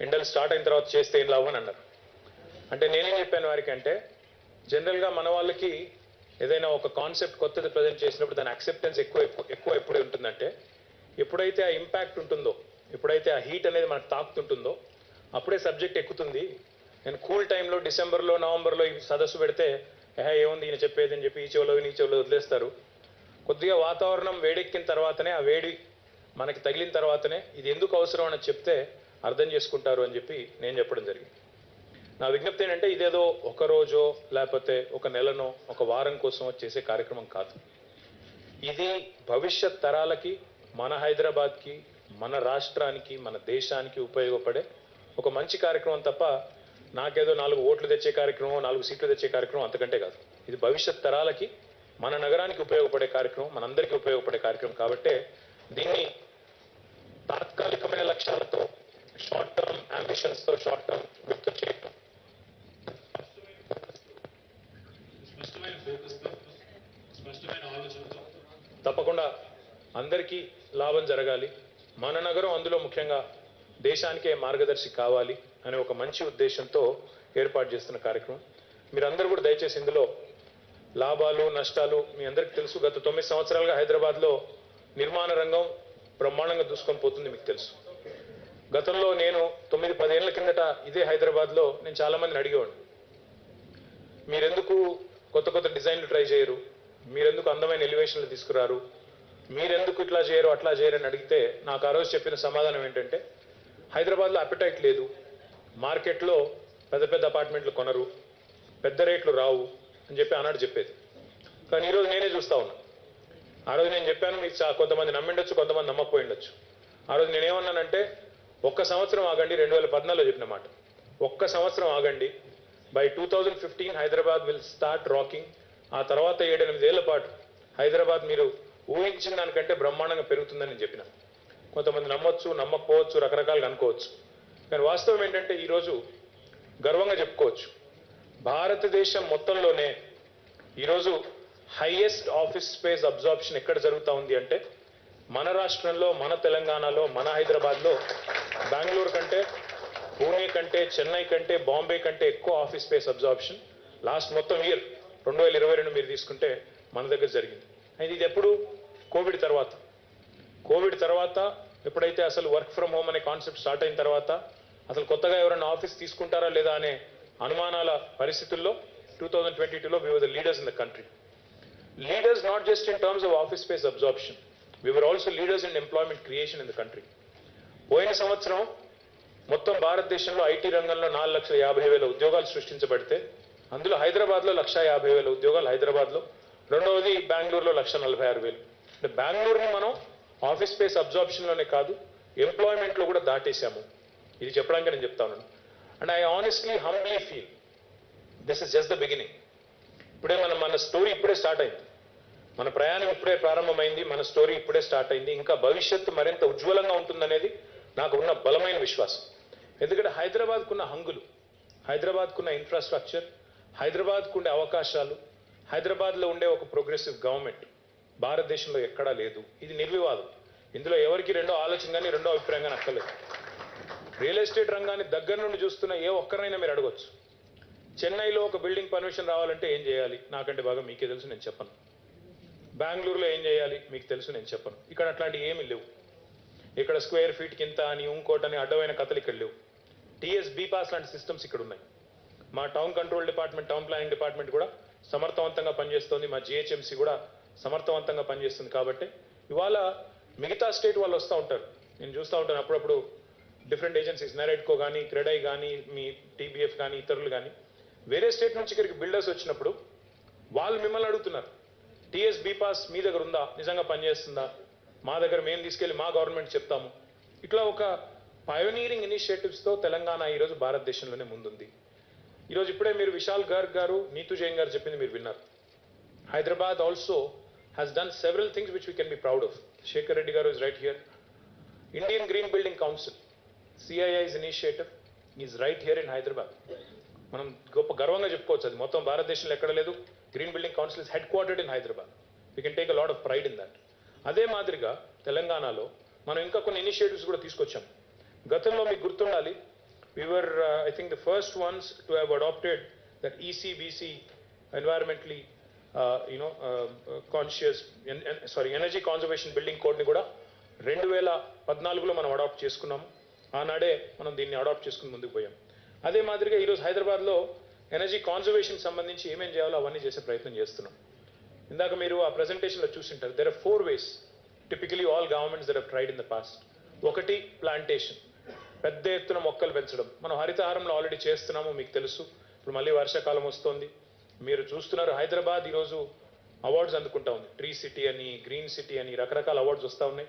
ఎండలు స్టార్ట్ అయిన తర్వాత చేస్తే ఏం లాభం అని అన్నారు. అంటే నేనేం చెప్పాను వారికి అంటే, జనరల్గా మన వాళ్ళకి ఏదైనా ఒక కాన్సెప్ట్ కొత్తది ప్రజెంట్ చేసినప్పుడు దాని యాక్సెప్టెన్స్ ఎక్కువ ఎప్పుడు ఉంటుందంటే, ఎప్పుడైతే ఆ ఇంపాక్ట్ ఉంటుందో, ఎప్పుడైతే ఆ హీట్ అనేది మనకు తాకుతుంటుందో అప్పుడే సబ్జెక్ట్ ఎక్కుతుంది. నేను కూల్ టైంలో డిసెంబర్లో నవంబర్లో ఈ సదస్సు పెడితే ఏముంది ఈయన చెప్పేది అని చెప్పి ఈ చెవులో నీ చెవులో వదిలేస్తారు. కొద్దిగా వాతావరణం వేడెక్కిన తర్వాతనే, ఆ వేడి మనకి తగిలిన తర్వాతనే ఇది ఎందుకు అవసరం అని చెప్తే అర్థం చేసుకుంటారు అని చెప్పి నేను చెప్పడం జరిగింది. నా విజ్ఞప్తి ఏంటంటే ఇదేదో ఒక రోజో లేకపోతే ఒక నెలనో ఒక వారం కోసం చేసే కార్యక్రమం కాదు. ఇది భవిష్యత్ తరాలకి, మన హైదరాబాద్కి, మన రాష్ట్రానికి, మన దేశానికి ఉపయోగపడే ఒక మంచి కార్యక్రమం తప్ప నాకేదో 4 ఓట్లు తెచ్చే కార్యక్రమం, 4 సీట్లు తెచ్చే కార్యక్రమం అంతకంటే కాదు. ఇది భవిష్యత్ తరాలకి, మన నగరానికి ఉపయోగపడే కార్యక్రమం, మనందరికీ ఉపయోగపడే కార్యక్రమం కాబట్టే దీన్ని తాత్కాలికమైన లక్ష్యాలతో, షార్ట్ టర్మ్ అంబిషన్స్తో, షార్ట్ టర్మ్ గుర్తు చేయడం, స్పష్టమైన ఫోకస్తో, స్పష్టమైన ఆలోచనతో తప్పకుండా అందరికీ లాభం జరగాలి, మన నగరం అందులో ముఖ్యంగా దేశానికే మార్గదర్శి కావాలి అనే ఒక మంచి ఉద్దేశంతో ఏర్పాటు చేస్తున్న కార్యక్రమం. మీరందరూ కూడా దయచేసి ఇందులో లాభాలు నష్టాలు మీ అందరికీ తెలుసు. గత 9 సంవత్సరాలుగా హైదరాబాద్లో నిర్మాణ రంగం బ్రహ్మాండంగా దూసుకొని పోతుంది మీకు తెలుసు. గతంలో నేను 9-10 ఏళ్ల కిందట ఇదే హైదరాబాద్లో నేను చాలామందిని అడిగేవాడిని, మీరెందుకు కొత్త కొత్త డిజైన్లు ట్రై చేయరు, మీరెందుకు అందమైన ఎలివేషన్లు తీసుకురారు, మీరెందుకు ఇట్లా చేయరు అట్లా చేయరు అని అడిగితే నాకు ఆ రోజు చెప్పిన సమాధానం ఏంటంటే, హైదరాబాద్లో అపెటైట్ లేదు, మార్కెట్లో పెద్ద పెద్ద అపార్ట్మెంట్లు కొనరు, పెద్ద రేట్లు రావు అని చెప్పి ఆనాడు చెప్పేది. కానీ ఈరోజు నేనే చూస్తా ఉన్నా. ఆ రోజు నేను చెప్పాను, మీకు కొంతమంది నమ్మిండొచ్చు, కొంతమంది నమ్మకపోయి ఉండొచ్చు. ఆ రోజు నేనేమన్నానంటే, ఒక్క సంవత్సరం ఆగండి, 2014లో చెప్పిన మాట, ఒక్క సంవత్సరం ఆగండి, by 2015 Hyderabad will start rocking. ఆ తర్వాత 7-8 ఏళ్ల పాటు హైదరాబాద్ మీరు ఊహించిన దానికంటే బ్రహ్మాండంగా పెరుగుతుందని చెప్పిన. కొంతమంది నమ్మొచ్చు, నమ్మకపోవచ్చు, రకరకాలుగా అనుకోవచ్చు. కానీ వాస్తవం ఏంటంటే ఈరోజు గర్వంగా చెప్పుకోవచ్చు, భారతదేశం మొత్తంలోనే ఈరోజు హైయెస్ట్ ఆఫీస్ స్పేస్ అబ్జార్ప్షన్ ఎక్కడ జరుగుతూ ఉంది అంటే మన రాష్ట్రంలో, మన తెలంగాణలో, మన హైదరాబాద్లో బెంగళూరు కంటే, పూణే కంటే, చెన్నై కంటే, బాంబే కంటే ఎక్కువ ఆఫీస్ స్పేస్ అబ్జార్ప్షన్ లాస్ట్ మొత్తం ఇయర్ 2022 మీరు తీసుకుంటే మన దగ్గర జరిగింది. అయితే ఇది ఎప్పుడు? కోవిడ్ తర్వాత. కోవిడ్ తర్వాత ఎప్పుడైతే అసలు వర్క్ ఫ్రమ్ హోమ్ అనే కాన్సెప్ట్ స్టార్ట్ అయిన తర్వాత అసలు కొత్తగా ఎవరైనా ఆఫీస్ తీసుకుంటారా లేదా అనే అనుమానాల పరిస్థితుల్లో 2022లో we were the leaders in the country. Leaders not just in terms of office space absorption, we were also leaders in employment creation in the country. పోయిన సంవత్సరం మొత్తం భారతదేశంలో ఐటీ రంగంలో 4,50,000 ఉద్యోగాలు సృష్టించబడితే అందులో హైదరాబాద్లో 1,50,000 ఉద్యోగాలు హైదరాబాద్లో, రెండవది బెంగళూరులో 1,46,000. అంటే బెంగళూరుని మనం ఆఫీస్ స్పేస్ అబ్జార్ప్షన్లోనే కాదు, ఎంప్లాయ్మెంట్లో కూడా దాటేశాము. ఇది చెప్పడానికి నేను చెప్తా ఉన్నాను. And I honestly humbly feel this is just the beginning. ఇప్పుడే మన స్టోరీ ఇప్పుడే స్టార్ట్ అయింది, మన ప్రయాణం ఇప్పుడే ప్రారంభమైంది, మన స్టోరీ ఇప్పుడే స్టార్ట్ అయింది. ఇంకా భవిష్యత్తు మరింత ఉజ్వలంగా ఉంటుందనేది నాకు ఉన్న బలమైన విశ్వాసం. ఎందుకంటే హైదరాబాద్కున్న హంగులు, హైదరాబాద్కున్న ఇన్ఫ్రాస్ట్రక్చర్, హైదరాబాద్కు ఉండే అవకాశాలు, హైదరాబాద్లో ఉండే ఒక ప్రోగ్రెసివ్ గవర్నమెంట్ భారతదేశంలో ఎక్కడా లేదు. ఇది నిర్వివాదం. ఇందులో ఎవరికి రెండో ఆలోచన కానీ రెండో అభిప్రాయం కానీ అక్కర్లేదు. రియల్ ఎస్టేట్ రంగాన్ని దగ్గర నుండి చూస్తున్న ఏ ఒక్కరైనా మీరు అడగొచ్చు, చెన్నైలో ఒక బిల్డింగ్ పర్మిషన్ రావాలంటే ఏం చేయాలి, నాకంటే బాగా మీకే తెలుసు, నేను చెప్పను. బెంగళూరులో ఏం చేయాలి మీకు తెలుసు, నేను చెప్పను. ఇక్కడ అట్లాంటివి ఏమీ లేవు. ఇక్కడ స్క్వేర్ ఫీట్ కింద అని ఇంకోటని అడ్డమైన కథలు ఇక్కడ లేవు. టీఎస్బీ పాస్ లాంటి సిస్టమ్స్ ఇక్కడ ఉన్నాయి. మా town control department, town planning department కూడా సమర్థవంతంగా పనిచేస్తుంది, మా జిహెచ్ఎంసీ కూడా సమర్థవంతంగా పనిచేస్తుంది. కాబట్టి ఇవాళ మిగతా స్టేట్ వాళ్ళు వస్తూ ఉంటారు, నేను చూస్తూ ఉంటాను అప్పుడప్పుడు డిఫరెంట్ ఏజెన్సీస్, నెరెడ్కో కానీ, క్రెడై కానీ, మీ టీబీఎఫ్ కానీ, ఇతరులు కానీ వేరే స్టేట్ నుంచి ఇక్కడికి బిల్డర్స్ వచ్చినప్పుడు వాళ్ళు మిమ్మల్ని అడుగుతున్నారు, టీఎస్బీ పాస్ మీ దగ్గర ఉందా, నిజంగా పనిచేస్తుందా, మా దగ్గర మేము తీసుకెళ్ళి మా గవర్నమెంట్ చెప్తాము. ఇట్లా ఒక పయోనీరింగ్ ఇనిషియేటివ్స్తో తెలంగాణ ఈరోజు భారతదేశంలోనే ముందుంది. ఈరోజు ఇప్పుడే మీరు విశాల్ గర్గ్ గారు, నీతు జైన్ గారు చెప్పింది మీరు విన్నారు. Hyderabad also has done several things which we can be proud of. Shekhar Reddy గారు is right here. Indian Green building Council, CII's initiative is right here in Hyderabad. మనం గొప్ప గర్వంగా చెప్పుకోవచ్చు, అది మొత్తం భారతదేశంలో ఎక్కడ లేదు. Green building council is headquartered in Hyderabad. We can take a lot of pride in that. అదే మాదిరిగా తెలంగాణలో మనం ఇంకా కొన్ని ఇనిషియేటివ్స్ కూడా తీసుకొచ్చాం. గతంలో మీకు గుర్తుండాలి, we were I think the first ones to have adopted that ECBC, environmentally conscious energy conservation building code ని కూడా 2014లో మనం అడాప్ట్ చేసుకున్నాము. ఆనాడే మనం దీన్ని అడాప్ట్ చేసుకుని ముందుకు పోయాం. అదే మాదిరిగా ఈరోజు హైదరాబాద్లో ఎనర్జీ కాన్జర్వేషన్ సంబంధించి ఏమేం చేయాలో అవన్నీ చేసే ప్రయత్నం చేస్తున్నాం. ఇందాక మీరు ఆ ప్రెజెంటేషన్లో చూసింటారు, there are 4 ways typically all governments that have tried in the past. ఒకటి ప్లాంటేషన్. పెద్ద ఎత్తున మొక్కలు పెంచడం. మనం హరితహారంలో ఆల్రెడీ చేస్తున్నాము, మీకు తెలుసు. ఇప్పుడు మళ్ళీ వర్షాకాలం వస్తుంది, మీరు చూస్తున్నారు. హైదరాబాద్ ఈరోజు అవార్డ్స్ అందుకుంటా ఉంది. ట్రీ సిటీ అని, గ్రీన్ సిటీ అని రకరకాల అవార్డ్స్ వస్తూ ఉన్నాయి.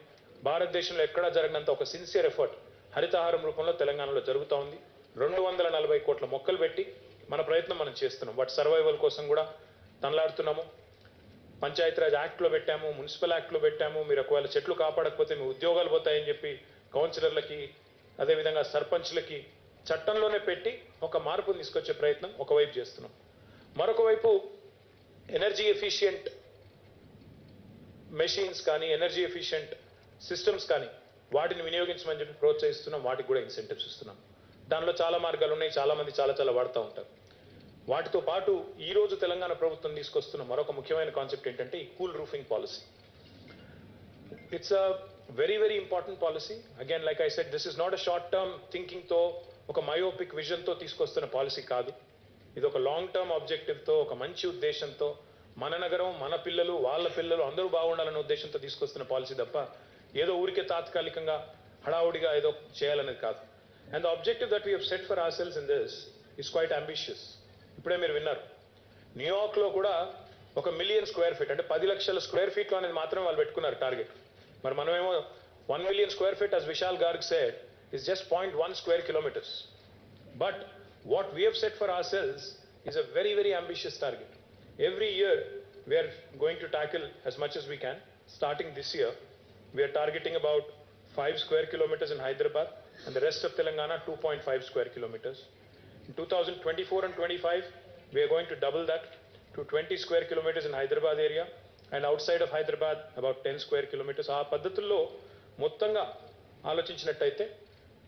భారతదేశంలో ఎక్కడా జరగనంత ఒక సిన్సియర్ ఎఫర్ట్ హరితహారం రూపంలో తెలంగాణలో జరుగుతూ ఉంది. 240 కోట్ల మొక్కలు పెట్టి మన ప్రయత్నం మనం చేస్తున్నాం. వాటి సర్వైవల్ కోసం కూడా తనలాడుతున్నాము. పంచాయతీరాజ్ యాక్ట్లో పెట్టాము, మున్సిపల్ యాక్ట్లో పెట్టాము. మీరు ఒకవేళ చెట్లు కాపాడకపోతే మీ ఉద్యోగాలు పోతాయని చెప్పి కౌన్సిలర్లకి, అదేవిధంగా సర్పంచ్లకి చట్టంలోనే పెట్టి ఒక మార్పును తీసుకొచ్చే ప్రయత్నం ఒకవైపు చేస్తున్నాం. మరొక వైపు ఎనర్జీ ఎఫిషియెంట్ మెషిన్స్ కానీ, ఎనర్జీ ఎఫిషియెంట్ సిస్టమ్స్ కానీ వాటిని వినియోగించమని చెప్పి ప్రోత్సహిస్తున్నాం. వాటికి కూడా ఇన్సెంటివ్స్ ఇస్తున్నాం. దానిలో చాలా మార్గాలు ఉన్నాయి, చాలా మంది చాలా వాడుతూ ఉంటారు. వాటితో పాటు ఈ రోజు తెలంగాణ ప్రభుత్వం తీసుకొస్తున్న మరొక ముఖ్యమైన కాన్సెప్ట్ ఏంటంటే ఈ cool roofing policy. It's a very important policy. Again like I said, this is not a short term థింకింగ్తో, ఒక మయోపిక్ విజన్తో తీసుకొస్తున్న పాలసీ కాదు. ఇది ఒక లాంగ్ టర్మ్ ఆబ్జెక్టివ్తో, ఒక మంచి ఉద్దేశంతో, మన నగరం, మన పిల్లలు, వాళ్ళ పిల్లలు అందరూ బాగుండాలనే ఉద్దేశంతో తీసుకొస్తున్న పాలసీ తప్ప ఏదో ఊరికే తాత్కాలికంగా హడావుడిగా ఏదో చేయాలనేది కాదు. And the objective that we have set for hour selves in this is quite ambitious. ఇప్పుడే మీరు విన్నారు, న్యూయార్క్లో కూడా 1 మిలియన్ స్క్వేర్ ఫీట్, అంటే 10 లక్షల స్క్వేర్ ఫీట్లో అనేది మాత్రమే వాళ్ళు పెట్టుకున్నారు టార్గెట్. మరి మనమేమో 1 million square feet, as Vishal Garg said, is just 0.1 square kilometers. But what we have set for ourselves is a very ambitious target. Every year we are going to tackle as much as we can. Starting this year, we are targeting about 5 square kilometers in Hyderabad, and the rest of Telangana 2.5 square kilometers. In 2024 and 25, we are going to double that to 20 square kilometers in Hyderabad area, and outside of Hyderabad about 10 square kilometers. ఆ పద్ధతుల్లో మొత్తంగా ఆలోచించినట్టయితే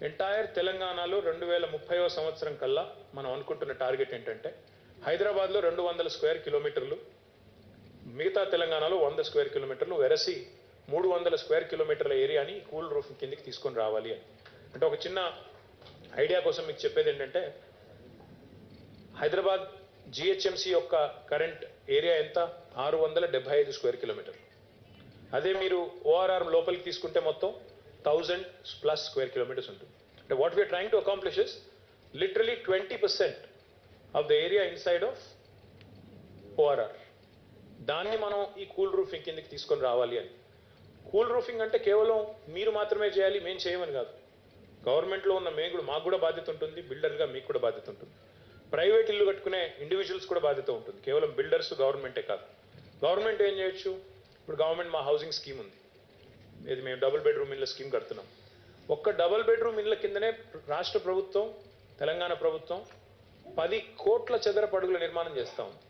entire తెలంగాణలో 2030వ సంవత్సరం కల్లా మనం అనుకుంటున్న target ఏంటంటే హైదరాబాద్లో 200 స్క్వేర్ కిలోమీటర్లు, మిగతా తెలంగాణలో 100 స్క్వేర్ కిలోమీటర్లు, వెరసి 300 స్క్వేర్ కిలోమీటర్ల ఏరియాని కూల్ రూఫింగ్ కిందకి తీసుకొని రావాలి అని. అంటే ఒక చిన్న ఐడియా కోసం మీకు చెప్పేది ఏంటంటే, హైదరాబాద్ జిహెచ్ఎంసీ యొక్క కరెంట్ ఏరియా ఎంత? 675 స్క్వేర్ కిలోమీటర్లు. అదే మీరు ఓఆర్ఆర్ లోపలికి తీసుకుంటే మొత్తం 1000+ స్క్వేర్ కిలోమీటర్స్ ఉంటుంది. అంటే what we're trying to accomplish is literally 20% of the area inside of ORR. దాన్ని మనం ఈ కూల్ రూఫింగ్ కిందకి తీసుకొని రావాలి అని. కూల్ రూఫింగ్ అంటే కేవలం మీరు మాత్రమే చేయాలి, మేము చేయమని కాదు. గవర్నమెంట్లో ఉన్న మాకు కూడా బాధ్యత ఉంటుంది, బిల్డర్గా మీకు కూడా బాధ్యత ఉంటుంది. ప్రైవేట్ ఇల్లు కట్టుకునే ఇండివిజువల్స్ కూడా బాధ్యత ఉంటుంది. కేవలం బిల్డర్స్, గవర్నమెంటే కాదు. గవర్నమెంట్ ఏం చేయొచ్చు? ఇప్పుడు గవర్నమెంట్ మా హౌసింగ్ స్కీమ్ ఉంది, ఇది మేము డబుల్ బెడ్రూమ్ ఇళ్ళ స్కీమ్ కడుతున్నాం. ఒక్క డబుల్ బెడ్రూమ్ ఇళ్ళ కిందనే రాష్ట్ర ప్రభుత్వం, తెలంగాణ ప్రభుత్వం 10 కోట్ల చదరపు అడుగుల నిర్మాణం చేస్తూ ఉంది.